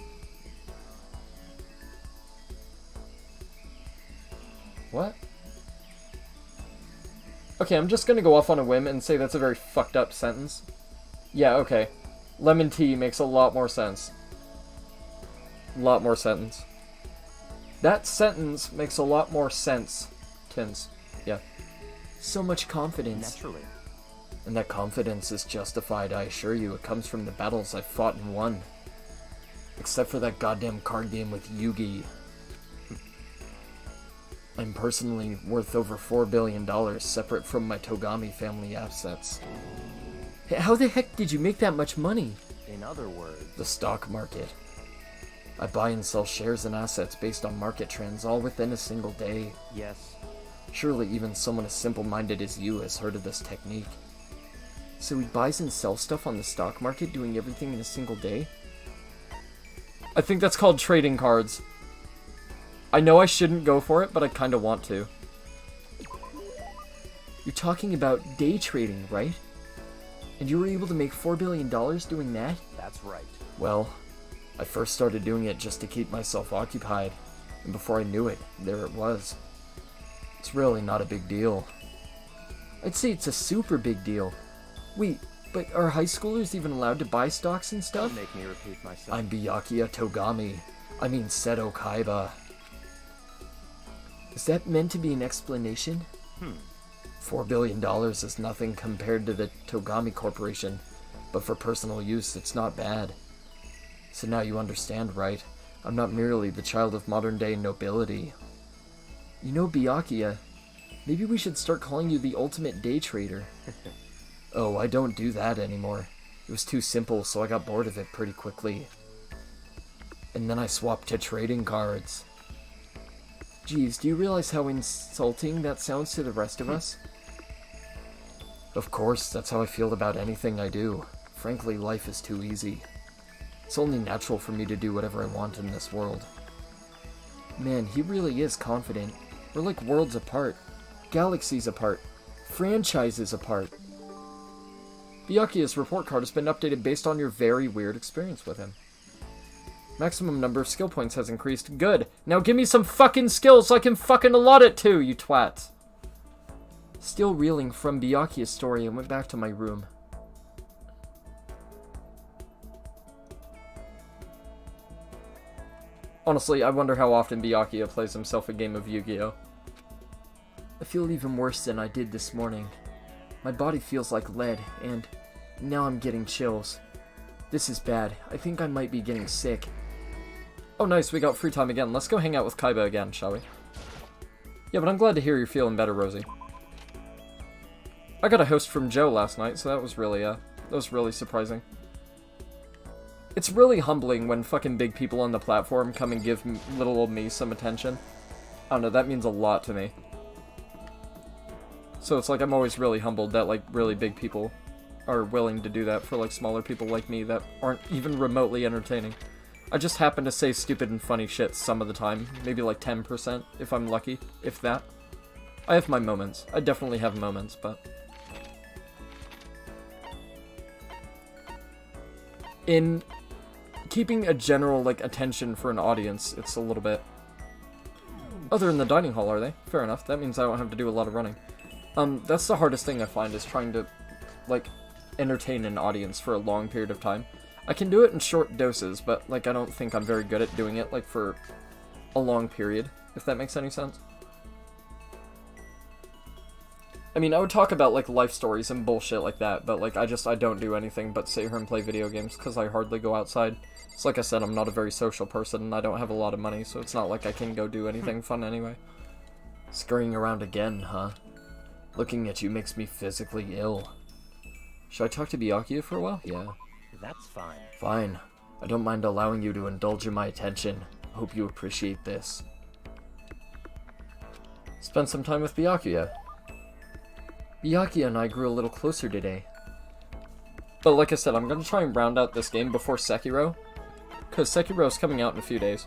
What? Okay, I'm just gonna go off on a whim and say that's a very fucked up sentence. Yeah, okay. Lemon tea makes a lot more sense. A lot more sentence. That sentence makes a lot more sense. Tins. Yeah. So much confidence. Naturally. And that confidence is justified, I assure you. It comes from the battles I've fought and won. Except for that goddamn card game with Yugi. I'm personally worth over $4 billion, separate from my Togami family assets. Hey, how the heck did you make that much money? In other words, The stock market. I buy and sell shares and assets based on market trends, all within a single day. yes. Surely even someone as simple-minded as you has heard of this technique. So he buys and sells stuff on the stock market, doing everything in a single day? I think that's called trading cards. I know I shouldn't go for it, but I kinda want to. You're talking about day trading, right? And you were able to make $4 billion doing that? That's right. Well, I first started doing it just to keep myself occupied, and before I knew it, there it was. It's really not a big deal. I'd say it's a super big deal. Wait, but are high schoolers even allowed to buy stocks and stuff? Don't make me repeat myself. I'm Byakuya Togami. I mean Seto Kaiba. Is that meant to be an explanation? $4 billion is nothing compared to the Togami Corporation, but for personal use, it's not bad. So now you understand, right? I'm not merely the child of modern-day nobility. You know, Byakuya, maybe we should start calling you the ultimate day trader. Oh, I don't do that anymore. It was too simple, so I got bored of it pretty quickly. And then I swapped to trading cards. Geez, do you realize how insulting that sounds to the rest of us? Of course, that's how I feel about anything I do. Frankly, life is too easy. It's only natural for me to do whatever I want in this world. Man, he really is confident. We're like worlds apart, galaxies apart, franchises apart. Byakuya's report card has been updated based on your very weird experience with him. Maximum number of skill points has increased. Good. Now give me some fucking skills so I can fucking allot it to, you twats. Still reeling from Byakuya's story, I went back to my room. Honestly, I wonder how often Byakuya plays himself a game of Yu-Gi-Oh! I feel even worse than I did this morning. My body feels like lead, and now I'm getting chills. This is bad. I think I might be getting sick. Oh nice, we got free time again. Let's go hang out with Kaiba again, shall we? Yeah, but I'm glad to hear you're feeling better, Rosie. I got a host from Joe last night, so that was really surprising. It's really humbling when fucking big people on the platform come and give little old me some attention. I don't know, that means a lot to me. So it's like I'm always really humbled that like really big people are willing to do that for like smaller people like me that aren't even remotely entertaining. I just happen to say stupid and funny shit some of the time, maybe like 10% if I'm lucky, if that. I have my moments. I definitely have moments, but... in keeping a general, like, attention for an audience, it's a little bit... Oh, they're in the dining hall, are they? Fair enough. That means I don't have to do a lot of running. That's the hardest thing I find, is trying to, like, entertain an audience for a long period of time. I can do it in short doses, but, like, I don't think I'm very good at doing it, like, for a long period, if that makes any sense. I mean, I would talk about, like, life stories and bullshit like that, but, like, I don't do anything but sit here and play video games, because I hardly go outside. So, like I said, I'm not a very social person, and I don't have a lot of money, so it's not like I can go do anything fun anyway. Scurrying around again, huh? Looking at you makes me physically ill. Should I talk to Byakuya for a while? Yeah. That's fine. Fine. I don't mind allowing you to indulge in my attention. I hope you appreciate this. Spend some time with Byakuya. Byakuya and I grew a little closer today. But like I said, I'm going to try and round out this game before Sekiro. Because Sekiro's coming out in a few days.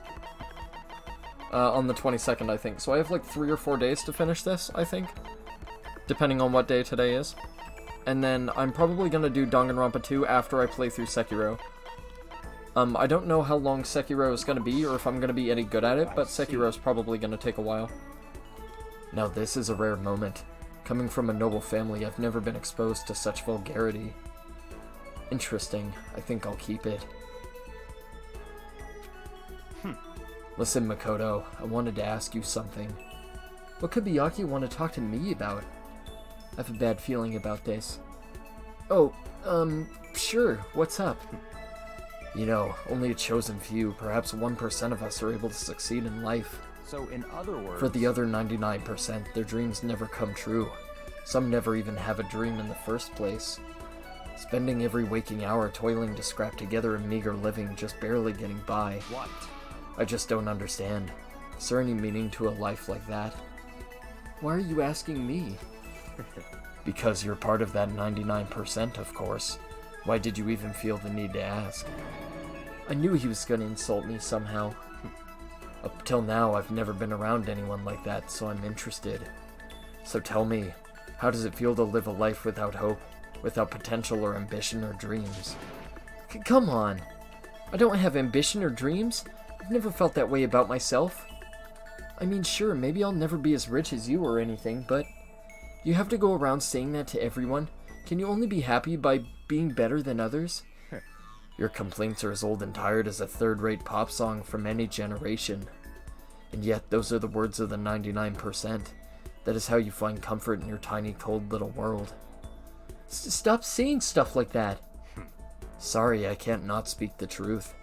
On the 22nd, I think. So I have like 3 or 4 days to finish this, I think. Depending on what day today is. And then I'm probably going to do Danganronpa 2 after I play through Sekiro. I don't know how long Sekiro is going to be, or if I'm going to be any good at it, but Sekiro's probably going to take a while. Now this is a rare moment. Coming from a noble family, I've never been exposed to such vulgarity. Interesting. I think I'll keep it. Listen, Makoto, I wanted to ask you something. What could Byakuya want to talk to me about? I have a bad feeling about this. Oh, sure, what's up? You know, only a chosen few, perhaps 1% of us are able to succeed in life. So in other words... For the other 99%, their dreams never come true. Some never even have a dream in the first place. Spending every waking hour toiling to scrap together a meager living, just barely getting by. What? I just don't understand. Is there any meaning to a life like that? Why are you asking me? Because you're part of that 99%, of course. Why did you even feel the need to ask? I knew he was gonna insult me somehow. Up till now, I've never been around anyone like that, so I'm interested. So tell me, how does it feel to live a life without hope, without potential or ambition or dreams? Come on! I don't have ambition or dreams? I've never felt that way about myself. I mean, sure, maybe I'll never be as rich as you or anything, but you have to go around saying that to everyone? Can you only be happy by being better than others? Your complaints are as old and tired as a third-rate pop song from any generation. And yet, those are the words of the 99%. That is how you find comfort in your tiny, cold little world. Stop saying stuff like that! Sorry, I can't not speak the truth.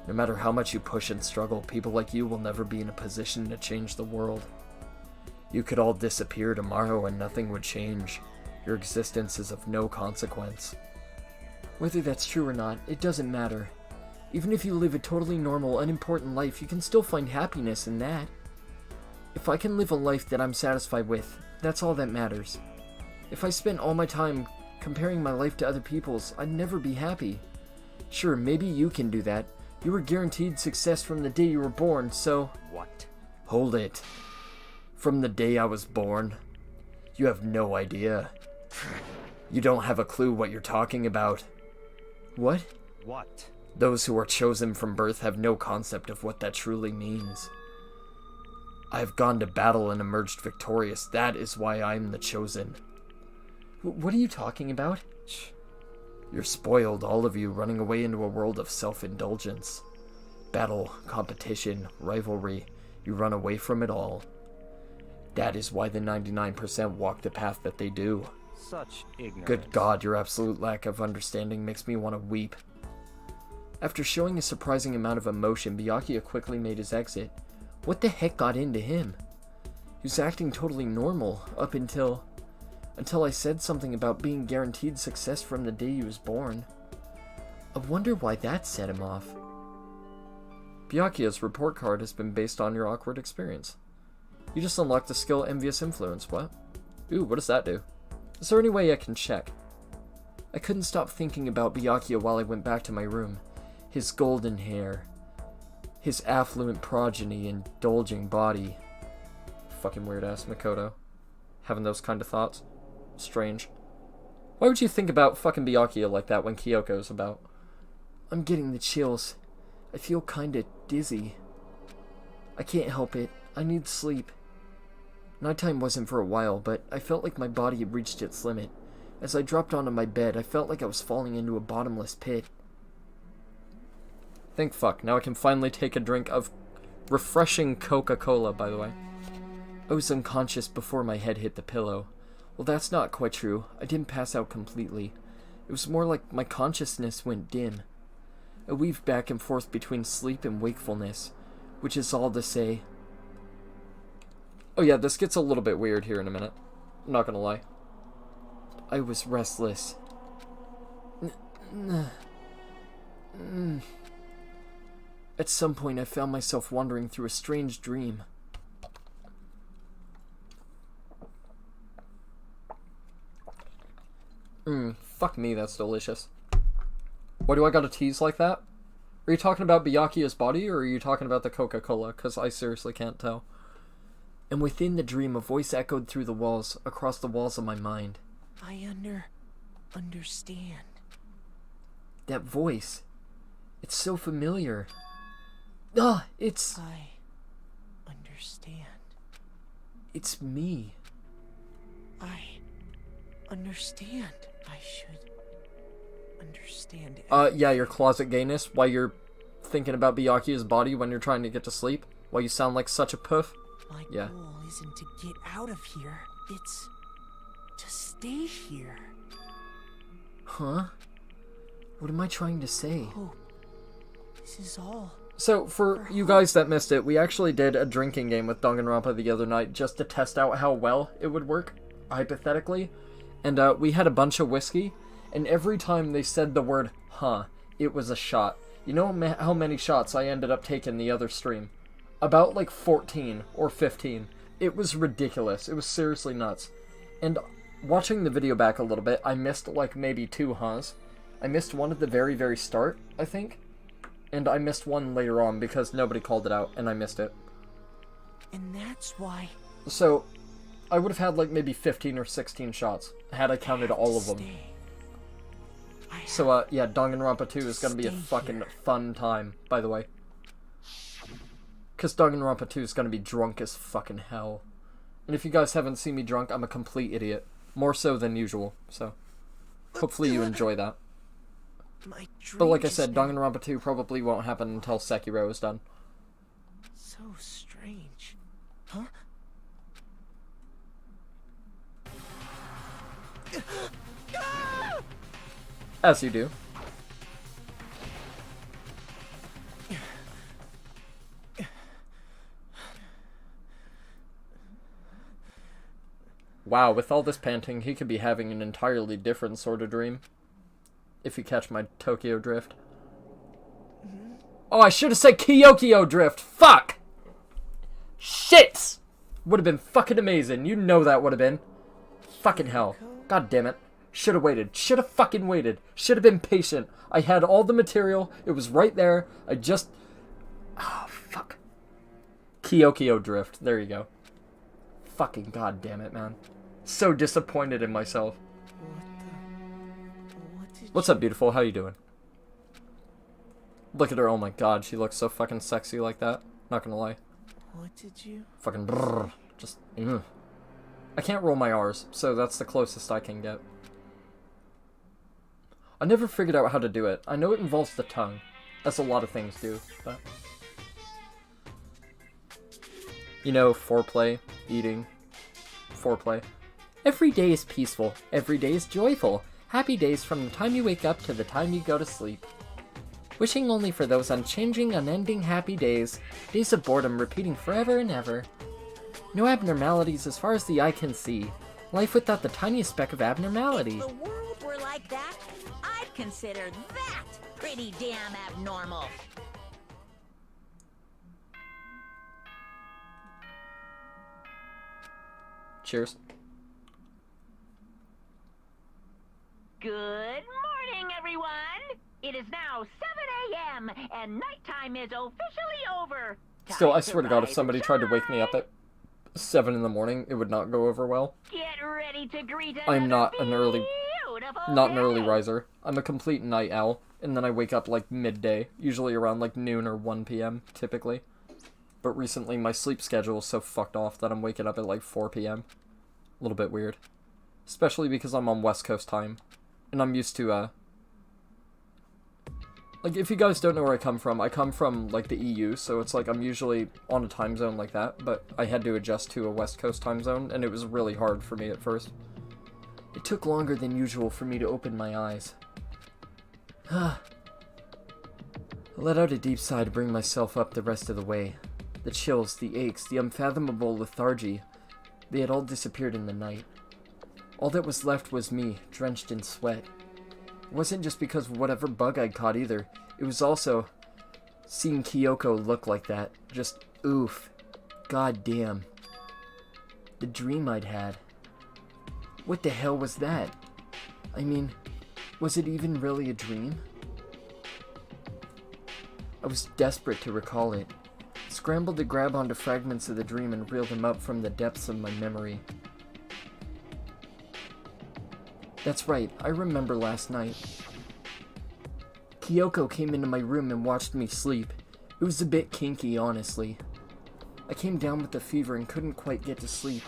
No matter how much you push and struggle, people like you will never be in a position to change the world. You could all disappear tomorrow and nothing would change. Your existence is of no consequence. Whether that's true or not, it doesn't matter. Even if you live a totally normal, unimportant life, you can still find happiness in that. If I can live a life that I'm satisfied with, that's all that matters. If I spent all my time comparing my life to other people's, I'd never be happy. Sure, maybe you can do that. You were guaranteed success from the day you were born, so... What? Hold it. From the day I was born? You have no idea. You don't have a clue what you're talking about. What? What? Those who are chosen from birth have no concept of what that truly means. I have gone to battle and emerged victorious. That is why I'm the chosen. What are you talking about? You're spoiled, all of you, running away into a world of self-indulgence. Battle, competition, rivalry. You run away from it all. That is why the 99% walk the path that they do. Such ignorance. Good God, your absolute lack of understanding makes me want to weep. After showing a surprising amount of emotion, Byakuya quickly made his exit. What the heck got into him? He was acting totally normal up until I said something about being guaranteed success from the day he was born. I wonder why that set him off. Byakuya's report card has been based on your awkward experience. You just unlocked the skill Envious Influence. What? Ooh, what does that do? Is there any way I can check? I couldn't stop thinking about Byakuya while I went back to my room. His golden hair. His affluent progeny, indulging body. Fucking weird ass Makoto. Having those kind of thoughts. Strange. Why would you think about fucking Byakuya like that when Kyoko's about? I'm getting the chills. I feel kinda dizzy. I can't help it. I need sleep. Nighttime wasn't for a while, but I felt like my body had reached its limit. As I dropped onto my bed, I felt like I was falling into a bottomless pit. Thank fuck, now I can finally take a drink of refreshing Coca-Cola, by the way. I was unconscious before my head hit the pillow. Well, that's not quite true. I didn't pass out completely. It was more like my consciousness went dim. I weaved back and forth between sleep and wakefulness, which is all to say... Oh yeah, this gets a little bit weird here in a minute. I'm not gonna lie. I was restless. At some point, I found myself wandering through a strange dream. Fuck me, that's delicious. Why do I gotta tease like that? Are you talking about Byakuya's body, or are you talking about the Coca-Cola? Because I seriously can't tell. And within the dream, a voice echoed through the walls, across the walls of my mind. I understand. That voice. It's so familiar. It's... I understand. It's me. I understand. I should understand. Yeah, your closet gayness, why you're thinking about Byakuya's body when you're trying to get to sleep? While you sound like such a poof? My Yeah. goal isn't to get out of here. It's to stay here. Huh? What am I trying to say? Oh, this is all. So, for you guys that missed it, we actually did a drinking game with Danganronpa the other night just to test out how well it would work, hypothetically. And we had a bunch of whiskey, and every time they said the word, huh, it was a shot. You know how many shots I ended up taking the other stream? About like 14 or 15. It was ridiculous. It was seriously nuts. And watching the video back a little bit, I missed like maybe 2 huhs. I missed one at the very, very start, I think. And I missed one later on because nobody called it out, and I missed it. And that's why. So, I would have had like maybe 15 or 16 shots, had I counted all of them. So, yeah, Danganronpa 2 is gonna be a fucking fun time, by the way. Because Danganronpa 2 is gonna be drunk as fucking hell. And if you guys haven't seen me drunk, I'm a complete idiot. More so than usual, so hopefully you enjoy that. But like I said, Danganronpa 2 probably won't happen until Sekiro is done. So strange. Huh? As you do. Wow, with all this panting, he could be having an entirely different sort of dream. If you catch my Tokyo drift. Oh, I should have said Kyokyo drift! Fuck! Shit! Would have been fucking amazing. You know that would have been. Fucking hell. God damn it. Should have waited. Should have fucking waited. Should have been patient. I had all the material. It was right there. I just... Oh, fuck. Kyokyo drift. There you go. Fucking god damn it, man. So disappointed in myself. What's up, beautiful? How you doing? Look at her. Oh my god, she looks so fucking sexy like that. Not gonna lie. What did you? Fucking brrr. Just... I can't roll my R's, so that's the closest I can get. I never figured out how to do it. I know it involves the tongue, as a lot of things do, but... You know, foreplay, eating, foreplay. Every day is peaceful. Every day is joyful. Happy days from the time you wake up to the time you go to sleep. Wishing only for those unchanging, unending happy days. Days of boredom repeating forever and ever. No abnormalities as far as the eye can see. Life without the tiniest speck of abnormality. If the world were like that, I'd consider that pretty damn abnormal. Cheers. Good morning, everyone! It is now 7 a.m. and nighttime is officially over. Still, I Time swear to God, if rise somebody and tried to wake me up shine. at 7 in the morning, it would not go over well. Get ready to greet I'm not an early day. riser. I'm a complete night owl, and then I wake up like midday, usually around like noon or 1 p.m. typically. But recently my sleep schedule is so fucked off that I'm waking up at like 4 p.m. A little bit weird. Especially because I'm on West Coast time. And I'm used to, like, if you guys don't know where I come from like the EU, so it's like I'm usually on a time zone like that, but I had to adjust to a West Coast time zone, and it was really hard for me at first. It took longer than usual for me to open my eyes. I let out a deep sigh to bring myself up the rest of the way. The chills, the aches, the unfathomable lethargy, they had all disappeared in the night. All that was left was me, drenched in sweat. It wasn't just because of whatever bug I'd caught either. It was also seeing Kyoko look like that. Just oof. God damn. The dream I'd had. What the hell was that? I mean, was it even really a dream? I was desperate to recall it. Scrambled to grab onto fragments of the dream and reel them up from the depths of my memory. That's right, I remember last night. Kyoko came into my room and watched me sleep. It was a bit kinky, honestly. I came down with a fever and couldn't quite get to sleep.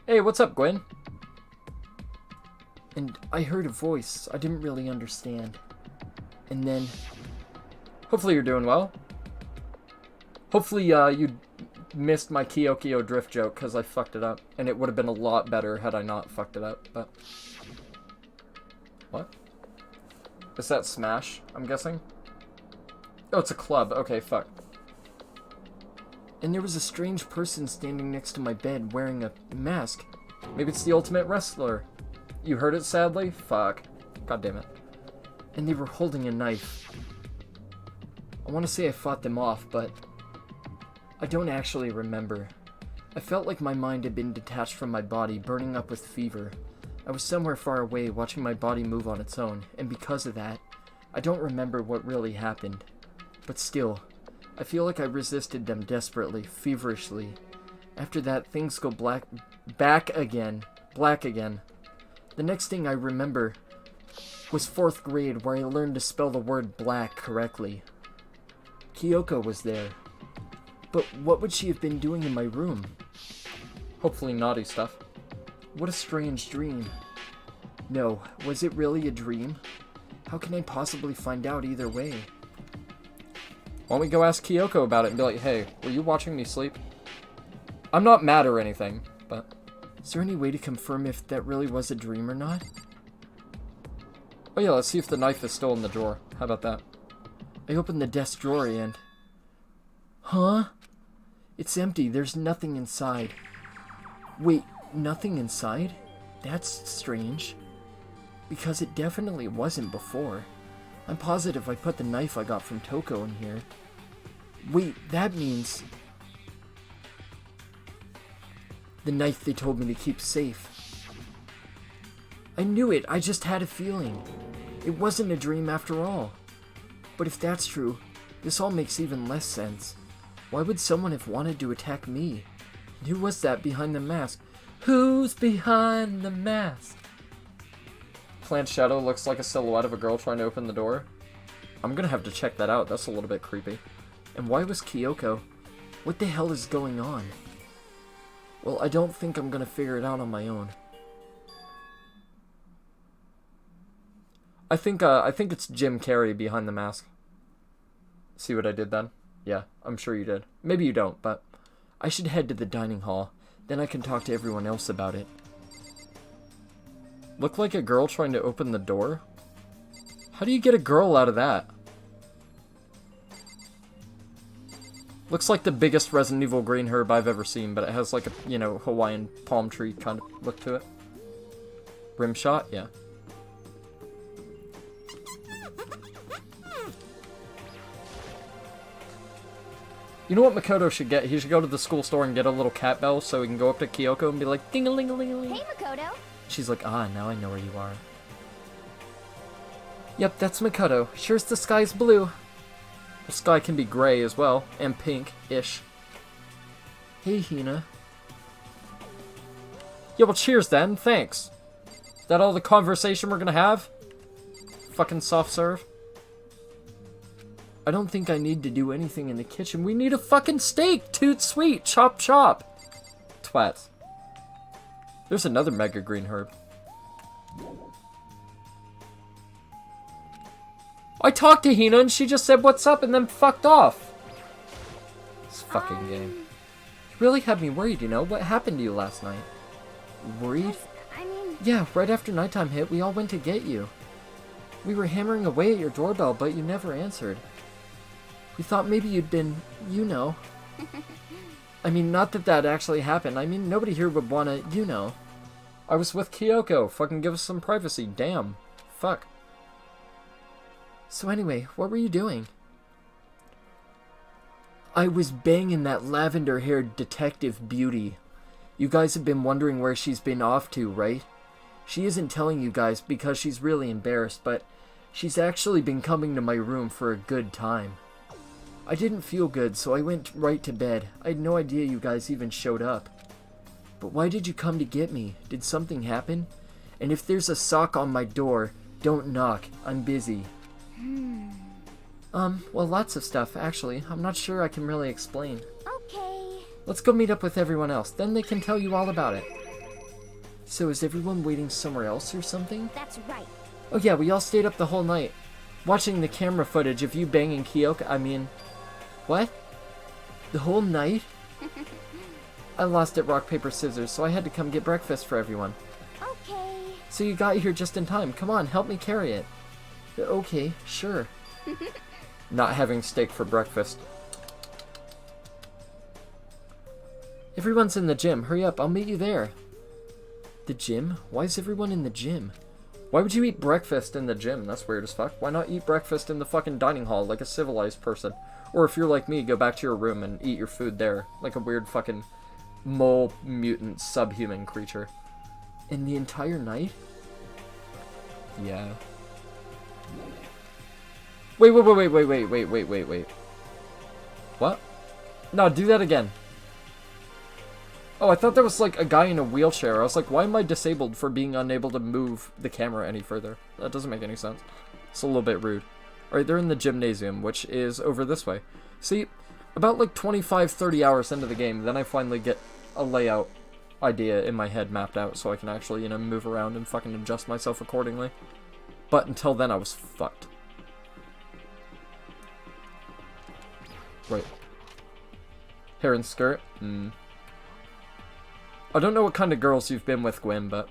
Hey, what's up, Gwen? And I heard a voice I didn't really understand. And then Hopefully you're doing well. Hopefully you missed my Kyokyo drift joke, because I fucked it up. And it would have been a lot better had I not fucked it up, but... What? Is that Smash, I'm guessing? Oh, it's a club. Okay, fuck. And there was a strange person standing next to my bed wearing a mask. Maybe it's the ultimate wrestler. You heard it, sadly? Fuck. God damn it. And they were holding a knife. I want to say I fought them off, but I don't actually remember. I felt like my mind had been detached from my body, burning up with fever. I was somewhere far away, watching my body move on its own, and because of that, I don't remember what really happened. But still, I feel like I resisted them desperately, feverishly. After that, things go black again. The next thing I remember was 4th grade, where I learned to spell the word black correctly. Kyoko was there. But what would she have been doing in my room? Hopefully naughty stuff. What a strange dream. No, was it really a dream? How can I possibly find out either way? Why don't we go ask Kyoko about it and be like, hey, were you watching me sleep? I'm not mad or anything, but... Is there any way to confirm if that really was a dream or not? Oh yeah, let's see if the knife is still in the drawer. How about that? I opened the desk drawer and... Huh? It's empty. There's nothing inside. Wait, nothing inside? That's strange. Because it definitely wasn't before. I'm positive I put the knife I got from Toko in here. Wait, that means... the knife they told me to keep safe. I knew it. I just had a feeling. It wasn't a dream after all. But if that's true, this all makes even less sense. Why would someone have wanted to attack me? And who was that behind the mask? Who's behind the mask? Plant shadow looks like a silhouette of a girl trying to open the door. I'm gonna have to check that out. That's a little bit creepy. And why was Kyoko? What the hell is going on? Well, I don't think I'm gonna figure it out on my own. I think it's Jim Carrey behind the mask. See what I did then? Yeah, I'm sure you did. Maybe you don't, but I should head to the dining hall. Then I can talk to everyone else about it. Look like a girl trying to open the door? How do you get a girl out of that? Looks like the biggest Resident Evil green herb I've ever seen, but it has like a, you know, Hawaiian palm tree kind of look to it. Rim shot? Yeah. You know what Makoto should get? He should go to the school store and get a little cat bell so he can go up to Kyoko and be like, ding-a-ling-a-ling-a-ling. Hey, Makoto. She's like, ah, now I know where you are. Yep, that's Makoto. Sure as the sky's blue. The sky can be gray as well, and pink-ish. Hey, Hina. Yeah, well, cheers then. Thanks. Is that all the conversation we're gonna have? Fucking soft serve. I don't think I need to do anything in the kitchen. We need a fucking steak! Toot sweet! Chop chop! Twats. There's another mega green herb. I talked to Hina and she just said what's up and then fucked off. This fucking game. You really had me worried, you know? What happened to you last night? Worried? I mean... Yeah, right after nighttime hit, we all went to get you. We were hammering away at your doorbell, but you never answered. We thought maybe you'd been, you know. I mean, not that that actually happened. I mean, nobody here would wanna, you know. I was with Kyoko. Fucking give us some privacy. Damn. Fuck. So anyway, what were you doing? I was banging that lavender-haired detective beauty. You guys have been wondering where she's been off to, right? She isn't telling you guys because she's really embarrassed, but she's actually been coming to my room for a good time. I didn't feel good, so I went right to bed. I had no idea you guys even showed up. But why did you come to get me? Did something happen? And if there's a sock on my door, don't knock. I'm busy. Well, lots of stuff, actually. I'm not sure I can really explain. Okay. Let's go meet up with everyone else. Then they can tell you all about it. So is everyone waiting somewhere else or something? That's right. Oh yeah, we all stayed up the whole night. Watching the camera footage of you banging Kyoko, I mean... What? The whole night? I lost at rock, paper, scissors, so I had to come get breakfast for everyone. Okay. So you got here just in time. Come on, help me carry it. Okay, sure. Not having steak for breakfast. Everyone's in the gym. Hurry up, I'll meet you there. The gym? Why is everyone in the gym? Why would you eat breakfast in the gym? That's weird as fuck. Why not eat breakfast in the fucking dining hall like a civilized person? Or if you're like me, go back to your room and eat your food there. Like a weird fucking mole mutant subhuman creature. In the entire night? Yeah. Wait. What? No, do that again. Oh, I thought that was like a guy in a wheelchair. I was like, why am I disabled for being unable to move the camera any further? That doesn't make any sense. It's a little bit rude. Alright, they're in the gymnasium, which is over this way. See, about like 25-30 hours into the game, then I finally get a layout idea in my head mapped out so I can actually, you know, move around and fucking adjust myself accordingly. But until then, I was fucked. Right. Hair and skirt? I don't know what kind of girls you've been with, Gwen, but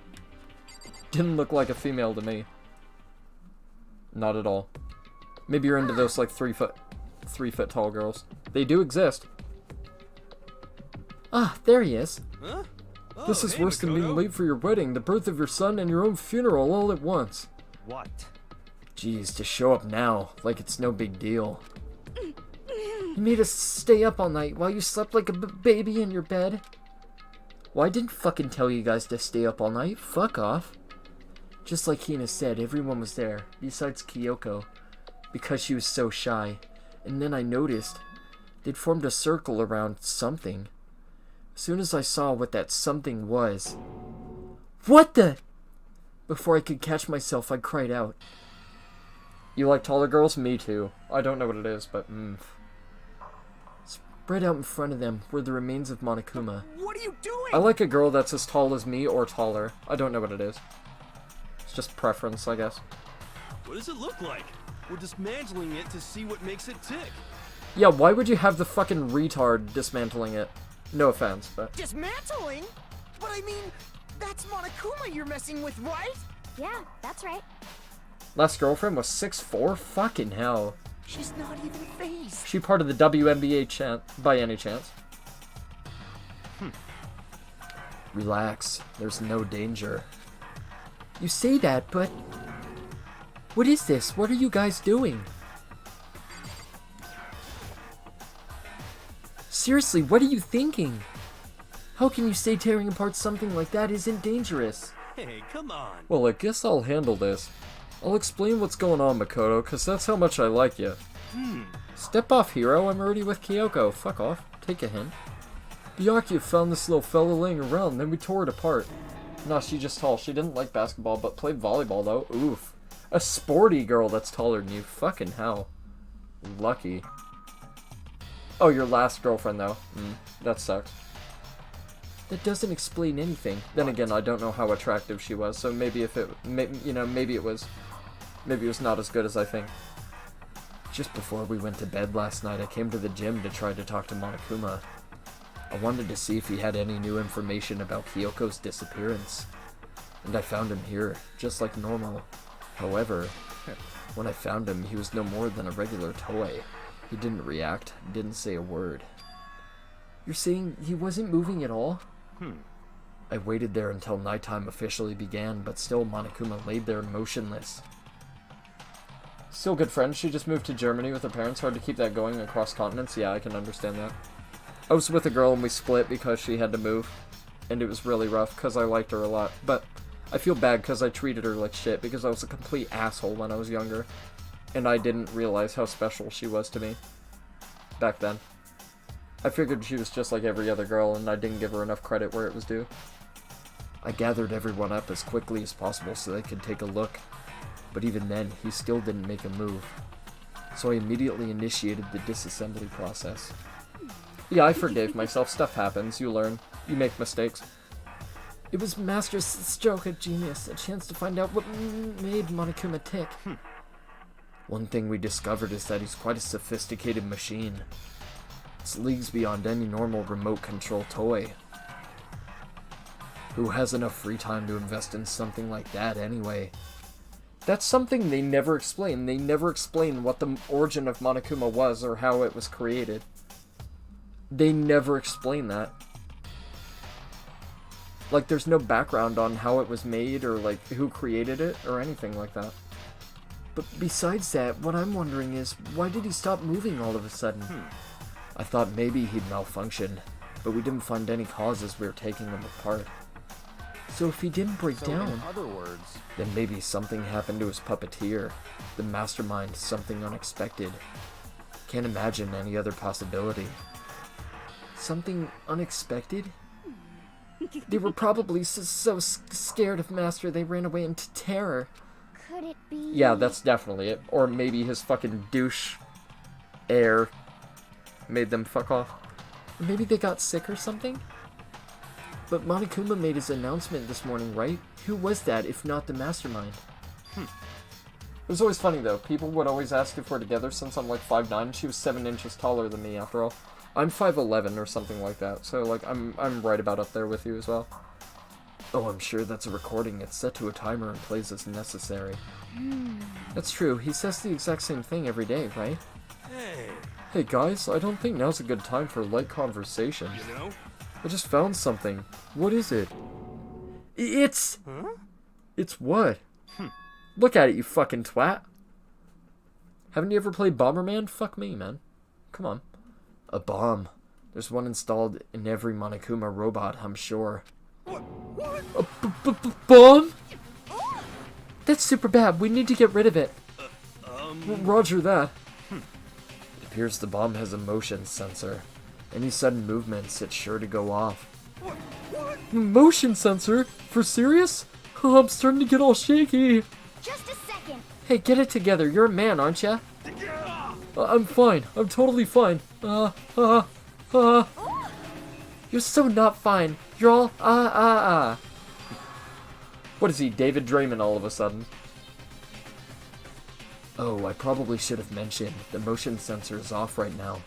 didn't look like a female to me. Not at all. Maybe you're into those like 3 foot tall girls. They do exist. Ah, there he is. Huh? Oh, This is hey, worse than being Makoto. late for your wedding, the birth of your son, and your own funeral all at once. What? Jeez, to show up now, like it's no big deal. You made us stay up all night while you slept like a baby in your bed. Well, I didn't fucking tell you guys to stay up all night. Fuck off. Just like Hina said, everyone was there, besides Kyoko, because she was so shy. And then I noticed they'd formed a circle around something. As soon as I saw what that something was... What the... Before I could catch myself, I cried out. You like taller girls? Me too. I don't know what it is, but Spread out in front of them were the remains of Monokuma. What are you doing? I like a girl that's as tall as me or taller. I don't know what it is. It's just preference, I guess. What does it look like? We're dismantling it to see what makes it tick. Yeah, why would you have the fucking retard dismantling it? No offense, but... Dismantling? But I mean, that's Monokuma you're messing with, right? Yeah, that's right. Last girlfriend was 6'4"? Fucking hell. She's not even phased. She part of the WNBA by any chance? Relax. There's no danger. You say that, but... What is this? What are you guys doing? Seriously, what are you thinking? How can you say tearing apart something like that isn't dangerous? Hey, come on. Well, I guess I'll handle this. I'll explain what's going on, Makoto, cause that's how much I like you. Step off, hero. I'm already with Kyoko. Fuck off. Take a hint. Byakuya found this little fella laying around, then we tore it apart. No, she's just tall. She didn't like basketball, but played volleyball, though. Oof. A sporty girl that's taller than you. Fucking hell. Lucky. Oh, your last girlfriend, though. That sucks. That doesn't explain anything. Then again, I don't know how attractive she was, so maybe if it... maybe it was not as good as I think. Just before we went to bed last night, I came to the gym to try to talk to Monokuma. I wanted to see if he had any new information about Kyoko's disappearance. And I found him here, just like normal. However, when I found him, he was no more than a regular toy. He didn't react, didn't say a word. You're saying he wasn't moving at all? I waited there until nighttime officially began, but still Monokuma laid there motionless. Still good friends. She just moved to Germany with her parents. Hard to keep that going across continents. Yeah, I can understand that. I was with a girl and we split because she had to move. And it was really rough because I liked her a lot. But I feel bad because I treated her like shit because I was a complete asshole when I was younger. And I didn't realize how special she was to me back then. I figured she was just like every other girl and I didn't give her enough credit where it was due. I gathered everyone up as quickly as possible so they could take a look. But even then, he still didn't make a move. So I immediately initiated the disassembly process. Yeah, I forgave myself. Stuff happens. You learn. You make mistakes. It was Master's stroke of genius. A chance to find out what made Monokuma tick. One thing we discovered is that he's quite a sophisticated machine. It's leagues beyond any normal remote control toy. Who has enough free time to invest in something like that anyway? That's something they never explain. They never explain what the origin of Monokuma was or how it was created. They never explain that. Like, there's no background on how it was made or, like, who created it or anything like that. But besides that, what I'm wondering is, why did he stop moving all of a sudden? I thought maybe he'd malfunctioned, but we didn't find any cause as we were taking them apart. So if he didn't break down... In other words... Then maybe something happened to his puppeteer. The mastermind, something unexpected. Can't imagine any other possibility. Something unexpected? They were probably so scared of Master they ran away into terror. Could it be? Yeah, that's definitely it. Or maybe his fucking douche air made them fuck off. Maybe they got sick or something? But Monokuma made his announcement this morning, right? Who was that, if not the mastermind? It was always funny, though. People would always ask if we're together since I'm like 5'9". She was 7 inches taller than me, after all. I'm 5'11" or something like that, so like I'm right about up there with you as well. Oh, I'm sure that's a recording. It's set to a timer and plays as necessary. That's true. He says the exact same thing every day, right? Hey guys, I don't think now's a good time for light conversation. You know? I just found something. What is it? It's... Huh? It's what? Look at it, you fucking twat. Haven't you ever played Bomberman? Fuck me, man. Come on. A bomb. There's one installed in every Monokuma robot, I'm sure. What? A bomb? That's super bad. We need to get rid of it. Roger that. It appears the bomb has a motion sensor. Any sudden movements, it's sure to go off. Motion sensor? For serious? Oh, I'm starting to get all shaky. Just a second. Hey, get it together. You're a man, aren't ya? I'm fine. I'm totally fine. You're so not fine. You're all, What is he, David Draymond all of a sudden? Oh, I probably should have mentioned. The motion sensor is off right now.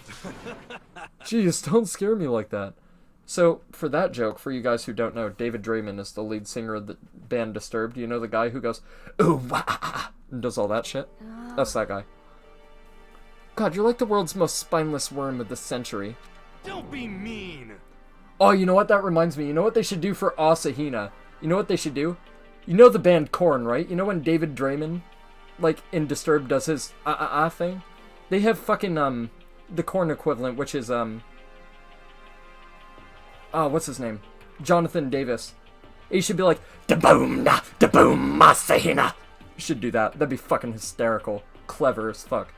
Jeez, don't scare me like that. So, for that joke, for you guys who don't know, David Draymond is the lead singer of the band Disturbed. You know the guy who goes, ooh, wah, and does all that shit? That's that guy. God, you're like the world's most spineless worm of the century. Don't be mean. Oh, you know what? That reminds me. You know what they should do for Asahina? You know what they should do? You know the band Korn, right? You know when David Draymond, like, in Disturbed does his thing? They have fucking, the Korn equivalent, which is, what's his name? Jonathan Davis. He should be like, da-boom, da-boom, Asahina. You should do that. That'd be fucking hysterical. Clever as fuck.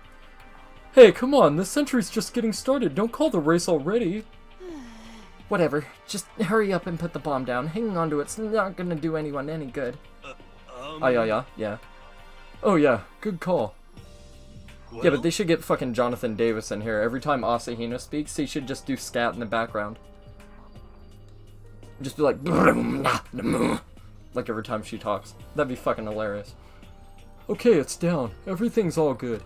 Hey, come on, this century's just getting started. Don't call the race already. Whatever. Just hurry up and put the bomb down. Hanging on to it's not gonna do anyone any good. Yeah. Oh, yeah. Good call. Well, Yeah, but they should get fucking Jonathan Davis in here. Every time Asahina speaks, he should just do scat in the background. Just be like, like every time she talks. That'd be fucking hilarious. Okay, it's down. Everything's all good.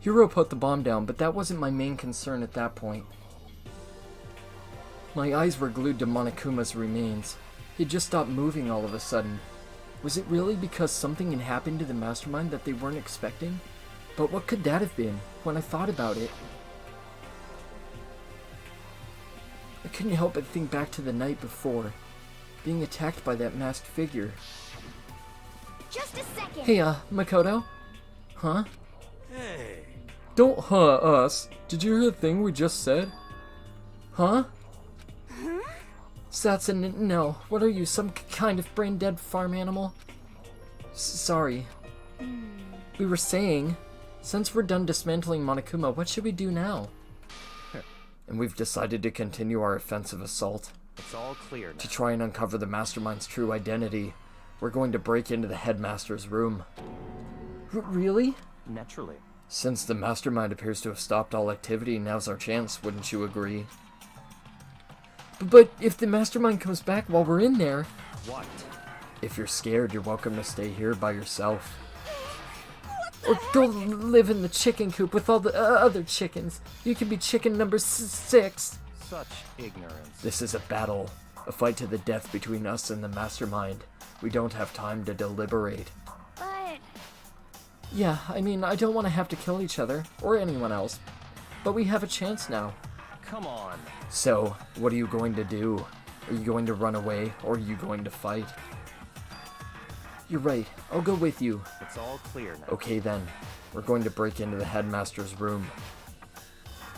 Hiro put the bomb down, but that wasn't my main concern at that point. My eyes were glued to Monokuma's remains. He'd just stopped moving all of a sudden. Was it really because something had happened to the mastermind that they weren't expecting? But what could that have been, when I thought about it? I couldn't help but think back to the night before, being attacked by that masked figure. Just a second. Hey, Makoto? Huh? Hey. Don't us. Did you hear the thing we just said? Huh? Satsun, no. What are you, some kind of brain-dead farm animal? Sorry. We were saying, since we're done dismantling Monokuma, what should we do now? And we've decided to continue our offensive assault. It's all clear now. To try and uncover the mastermind's true identity, we're going to break into the headmaster's room. Really? Naturally. Since the mastermind appears to have stopped all activity, now's our chance, wouldn't you agree? But if the mastermind comes back while we're in there... What? If you're scared, you're welcome to stay here by yourself. Or go live in the chicken coop with all the other chickens. You can be chicken number 6. Such ignorance. This is a battle. A fight to the death between us and the mastermind. We don't have time to deliberate. But Yeah, I mean, I don't want to have to kill each other, or anyone else. But we have a chance now. Come on. So, what are you going to do? Are you going to run away, or are you going to fight? You're right, I'll go with you. It's all clear now. Okay then, we're going to break into the headmaster's room.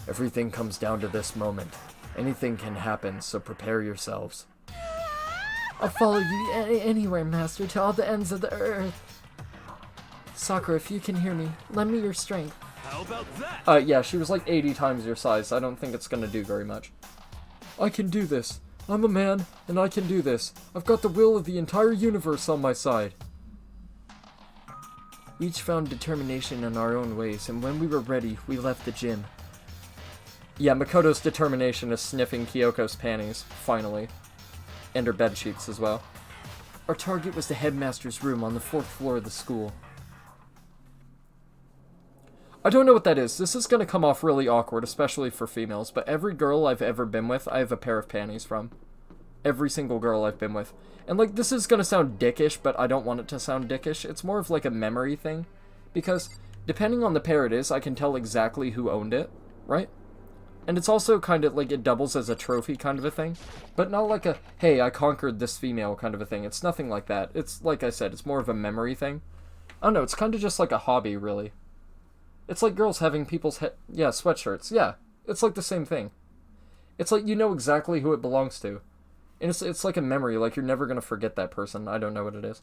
Everything comes down to this moment. Anything can happen, so prepare yourselves. I'll follow you anywhere, Master, to all the ends of the earth. Sakura, if you can hear me, lend me your strength. How about that? Yeah, she was like 80 times your size. I don't think it's gonna do very much. I can do this. I'm a man, and I can do this. I've got the will of the entire universe on my side. We each found determination in our own ways, and when we were ready, we left the gym. Yeah, Makoto's determination is sniffing Kyoko's panties, finally. And her bedsheets as well. Our target was the headmaster's room on the 4th floor of the school. I don't know what that is. This is going to come off really awkward, especially for females, but every girl I've ever been with, I have a pair of panties from. Every single girl I've been with. And, like, this is going to sound dickish, but I don't want it to sound dickish. It's more of, like, a memory thing. Because, depending on the pair it is, I can tell exactly who owned it, right? And it's also kind of, like, it doubles as a trophy kind of a thing. But not like a, hey, I conquered this female kind of a thing. It's nothing like that. It's, like I said, it's more of a memory thing. I don't know, it's kind of just like a hobby, really. It's like girls having people's sweatshirts. Yeah, it's like the same thing. It's like you know exactly who it belongs to. And it's like a memory, like you're never going to forget that person. I don't know what it is.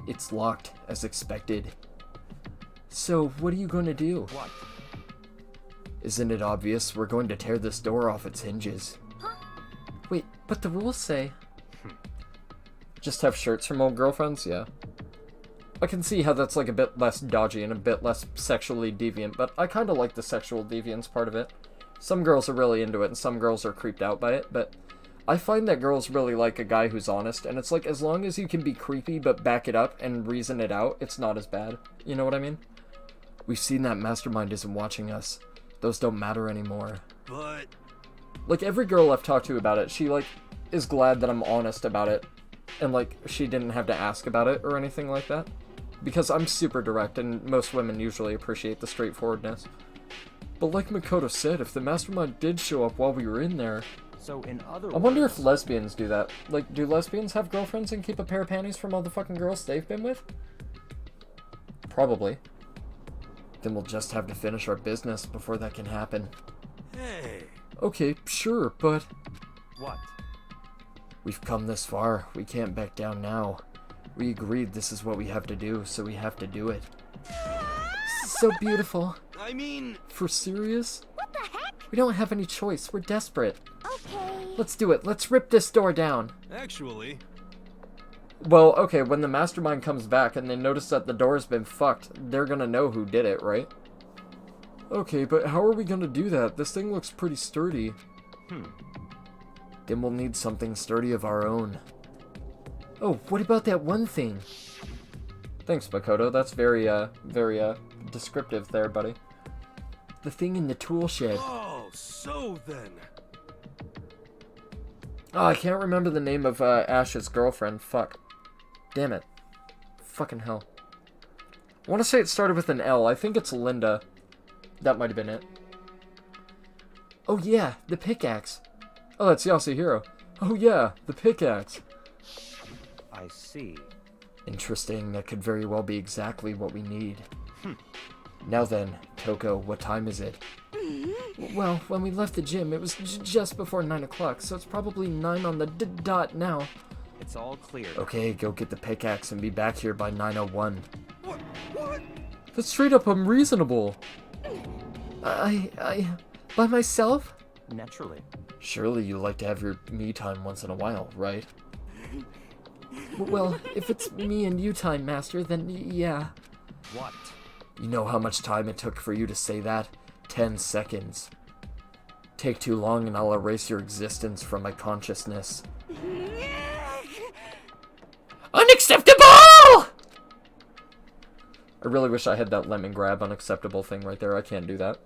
It's locked, as expected. So, what are you going to do? What? Isn't it obvious? We're going to tear this door off its hinges. Wait, but the rules say... Just have shirts from old girlfriends? Yeah. I can see how that's like a bit less dodgy and a bit less sexually deviant, but I kind of like the sexual deviance part of it. Some girls are really into it and some girls are creeped out by it, but I find that girls really like a guy who's honest, and it's like as long as you can be creepy but back it up and reason it out, it's not as bad. You know what I mean? We've seen that mastermind isn't watching us. Those don't matter anymore. But Like, every girl I've talked to about it, she, like, is glad that I'm honest about it. And, like, she didn't have to ask about it or anything like that. Because I'm super direct, and most women usually appreciate the straightforwardness. But like Makoto said, if the mastermind did show up while we were in there... So, in other words... I wonder if lesbians do that. Like, do lesbians have girlfriends and keep a pair of panties from all the fucking girls they've been with? Probably. Then we'll just have to finish our business before that can happen. hey, Okay, sure, but... What? We've come this far. We can't back down now. We agreed this is what we have to do, so we have to do it. So beautiful. I mean, For serious? what the heck? We don't have any choice. We're desperate. Okay. Let's do it. Let's rip this door down. actually, Well, okay, when the mastermind comes back and they notice that the door's been fucked, they're gonna know who did it, right? Okay, but how are we gonna do that? This thing looks pretty sturdy. Then we'll need something sturdy of our own. Oh, what about that one thing? Thanks, Makoto. That's very descriptive there, buddy. The thing in the tool shed. oh, so then. Oh, I can't remember the name of Ash's girlfriend. Fuck. Damn it. Fucking hell. I want to say it started with an L. I think it's Linda. That might have been it. Oh yeah, the pickaxe. Oh, that's Yasuhiro. Oh yeah, the pickaxe. I see. Interesting. That could very well be exactly what we need. Now then, Toko, what time is it? Well, when we left the gym, it was just before 9 o'clock, so it's probably 9 on the dot now. It's all clear. Okay, go get the pickaxe and be back here by 9:01. What? That's straight up unreasonable. By myself? Naturally. Surely you like to have your me time once in a while, right? Well, if it's me and you time, Master, then yeah. What? You know how much time it took for you to say that? 10 seconds. Take too long and I'll erase your existence from my consciousness. Unacceptable! I really wish I had that lemon grab unacceptable thing right there. I can't do that.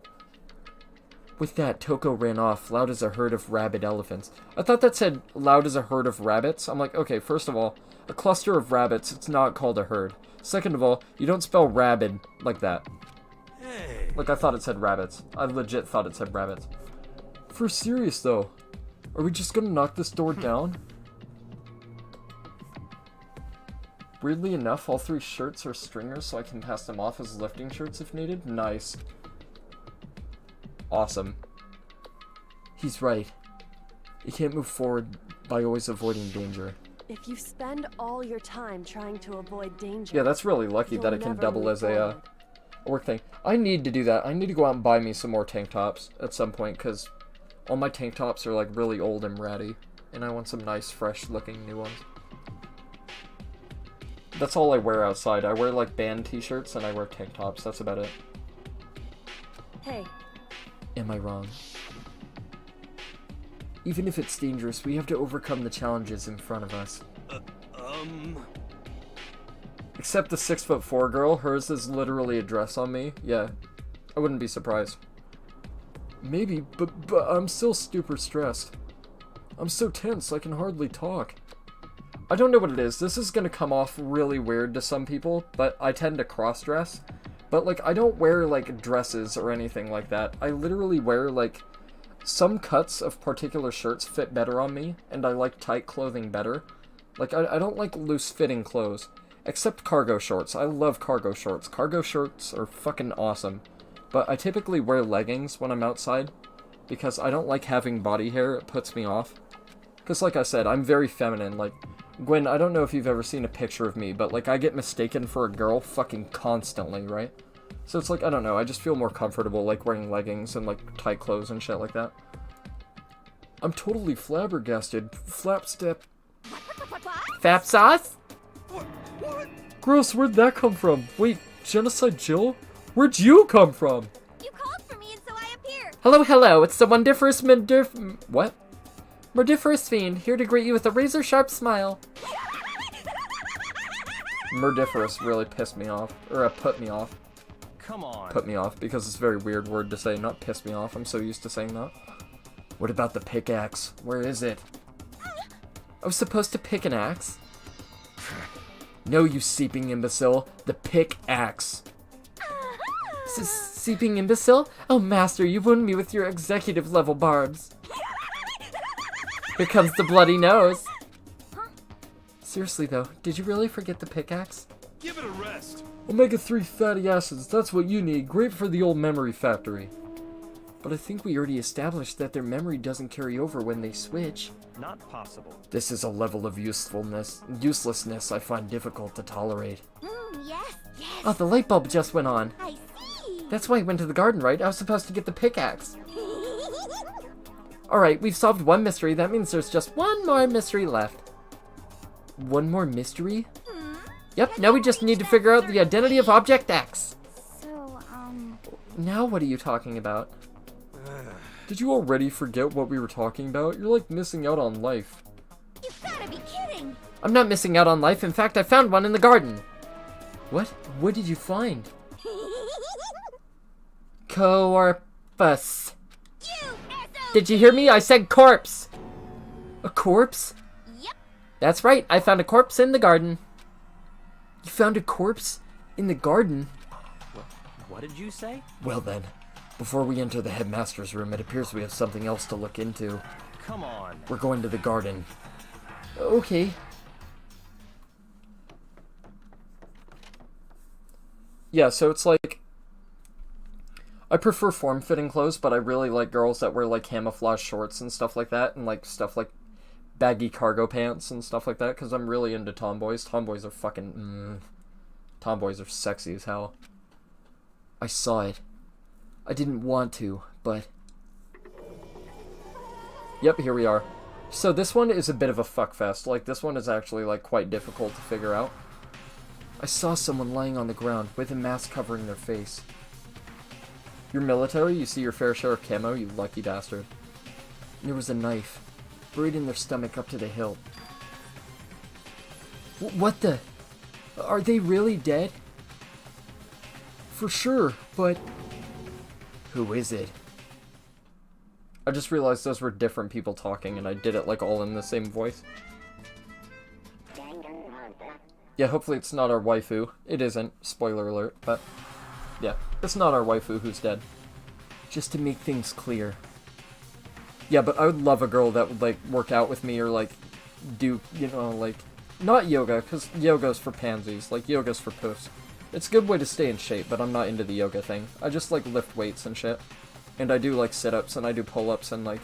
With that, Toko ran off, loud as a herd of rabid elephants. I thought that said loud as a herd of rabbits. I'm like, okay, first of all, a cluster of rabbits, it's not called a herd. Second of all, you don't spell rabid like that. Hey. Like, I thought it said rabbits. I legit thought it said rabbits. For serious, though. Are we just gonna knock this door down? Weirdly enough, all 3 shirts are stringers, so I can pass them off as lifting shirts if needed. Nice. Awesome. He's right. You can't move forward by always avoiding danger. If you spend all your time trying to avoid danger... Yeah, that's really lucky that it can double as a work thing. I need to do that. I need to go out and buy me some more tank tops at some point, because all my tank tops are, like, really old and ratty. And I want some nice, fresh-looking new ones. That's all I wear outside. I wear, like, band t-shirts and I wear tank tops. That's about it. Hey. Am I wrong? Even if it's dangerous, we have to overcome the challenges in front of us. Except the 6'4" girl, hers is literally a dress on me. Yeah, I wouldn't be surprised. Maybe, but I'm still super stressed. I'm so tense, I can hardly talk. I don't know what it is. This is gonna come off really weird to some people, but I tend to cross-dress. But, like, I don't wear, like, dresses or anything like that. I literally wear, like, some cuts of particular shirts fit better on me, and I like tight clothing better. Like, I don't like loose-fitting clothes. Except cargo shorts. I love cargo shorts. Cargo shorts are fucking awesome. But I typically wear leggings when I'm outside, because I don't like having body hair. It puts me off. Because, like I said, I'm very feminine. Like, Gwen, I don't know if you've ever seen a picture of me, but, like, I get mistaken for a girl fucking constantly, right? So it's like, I don't know, I just feel more comfortable, like, wearing leggings and, like, tight clothes and shit like that. I'm totally flabbergasted. Flapstep. Fap sauce? What? Gross, where'd that come from? Wait, Genocide Jill? Where'd you come from? You called for me and so I appeared. Hello, hello, it's the wondiferous what? Murdiferous Fiend, here to greet you with a razor-sharp smile. Murdiferous really pissed me off. Or, put me off. Come on. Put me off, because it's a very weird word to say, not piss me off. I'm so used to saying that. What about the pickaxe? Where is it? I was supposed to pick an axe? No, you seeping imbecile. The pickaxe. Seeping imbecile? Oh, master, you wound me with your executive-level barbs. Here comes the bloody nose. Seriously, though, did you really forget the pickaxe? Give it a rest. Omega-3 fatty acids, that's what you need. Great for the old memory factory. But I think we already established that their memory doesn't carry over when they switch. Not possible. This is a level of uselessness I find difficult to tolerate. Yes, yes. Oh, the light bulb just went on. I see. That's why I went to the garden, right? I was supposed to get the pickaxe. Alright, we've solved one mystery. That means there's just one more mystery left. One more mystery? Yep, now we just need to figure out the identity of Object X. So, Now what are you talking about? Did you already forget what we were talking about? You're like missing out on life. you've gotta be kidding. I'm not missing out on life. In fact, I found one in the garden. What? What did you find? Corpus. Did you hear me? I said corpse. A corpse? Yep. That's right. I found a corpse in the garden. You found a corpse in the garden? What did you say? Well then, before we enter the headmaster's room, it appears we have something else to look into. Come on. We're going to the garden. Okay. Yeah, so it's like, I prefer form-fitting clothes, but I really like girls that wear like camouflage shorts and stuff like that, and like stuff like baggy cargo pants and stuff like that, because I'm really into tomboys. Tomboys are fucking, tomboys are sexy as hell. I saw it. I didn't want to, but... Yep, here we are. So this one is a bit of a fuckfest. Like, this one is actually, like, quite difficult to figure out. I saw someone lying on the ground with a mask covering their face. You're military? You see your fair share of camo, you lucky bastard. And there was a knife, buried in their stomach up to the hilt. What the? Are they really dead? For sure, but... Who is it? I just realized those were different people talking, and I did it, like, all in the same voice. Yeah, hopefully it's not our waifu. It isn't. Spoiler alert, but... yeah, it's not our waifu who's dead. Just to make things clear. Yeah, but I would love a girl that would, like, work out with me or, like, do, you know, like... not yoga, because yoga's for pansies. Like, yoga's for puss. It's a good way to stay in shape, but I'm not into the yoga thing. I just, like, lift weights and shit. And I do, like, sit-ups, and I do pull-ups, and, like,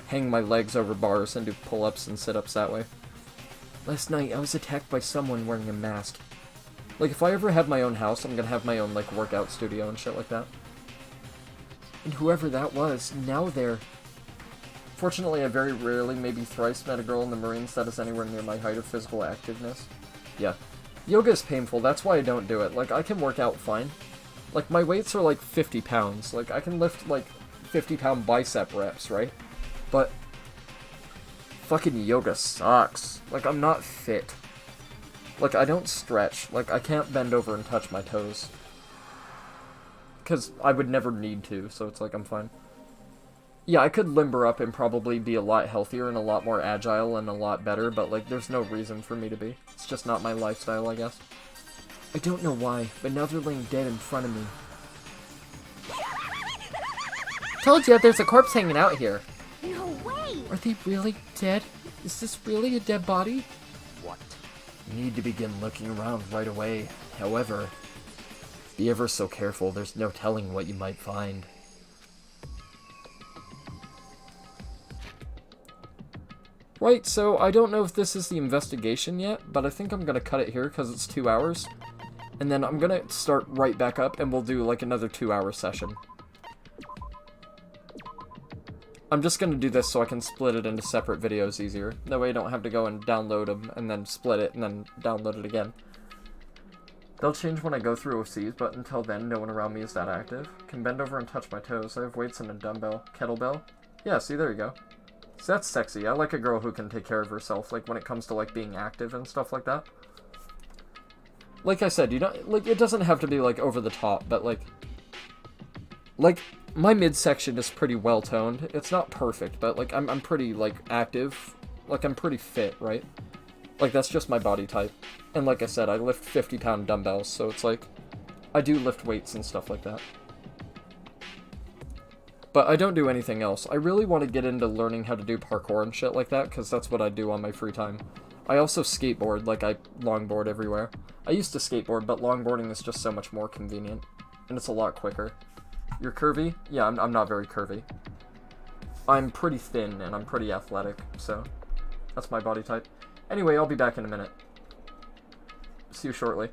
hang my legs over bars and do pull-ups and sit-ups that way. Last night, I was attacked by someone wearing a mask. Like, if I ever have my own house, I'm gonna have my own, like, workout studio and shit like that. And whoever that was, now they're... Fortunately, I very rarely, maybe thrice, met a girl in the Marines that is anywhere near my height of physical activeness. Yeah. Yoga is painful, that's why I don't do it. Like, I can work out fine. Like, my weights are, like, 50 pounds. Like, I can lift, like, 50-pound bicep reps, right? But... fucking yoga sucks. Like, I'm not fit. Like, I don't stretch. Like, I can't bend over and touch my toes. Because I would never need to, so it's like, I'm fine. Yeah, I could limber up and probably be a lot healthier and a lot more agile and a lot better, but, like, there's no reason for me to be. It's just not my lifestyle, I guess. I don't know why, but now they're laying dead in front of me. Told you, there's a corpse hanging out here. No way! Are they really dead? Is this really a dead body? What? You need to begin looking around right away. However, be ever so careful, there's no telling what you might find. Right, so I don't know if this is the investigation yet, but I think I'm gonna cut it here because it's 2 hours. And then I'm gonna start right back up and we'll do like another 2-hour session. I'm just gonna do this so I can split it into separate videos easier. That way I don't have to go and download them and then split it and then download it again. They'll change when I go through OCs, but until then, no one around me is that active. Can bend over and touch my toes. I have weights and a dumbbell. Kettlebell? Yeah, see, there you go. So that's sexy. I like a girl who can take care of herself, like, when it comes to, like, being active and stuff like that. Like I said, you don't, like, it doesn't have to be, like, over the top, but, like, my midsection is pretty well-toned. It's not perfect, but, like, I'm pretty, like, active. Like, I'm pretty fit, right? Like, that's just my body type. And like I said, I lift 50-pound dumbbells, so it's like, I do lift weights and stuff like that. But I don't do anything else. I really want to get into learning how to do parkour and shit like that, because that's what I do on my free time. I also skateboard, like I longboard everywhere. I used to skateboard, but longboarding is just so much more convenient. And it's a lot quicker. You're curvy? Yeah, I'm not very curvy. I'm pretty thin, and I'm pretty athletic, so that's my body type. Anyway, I'll be back in a minute. See you shortly.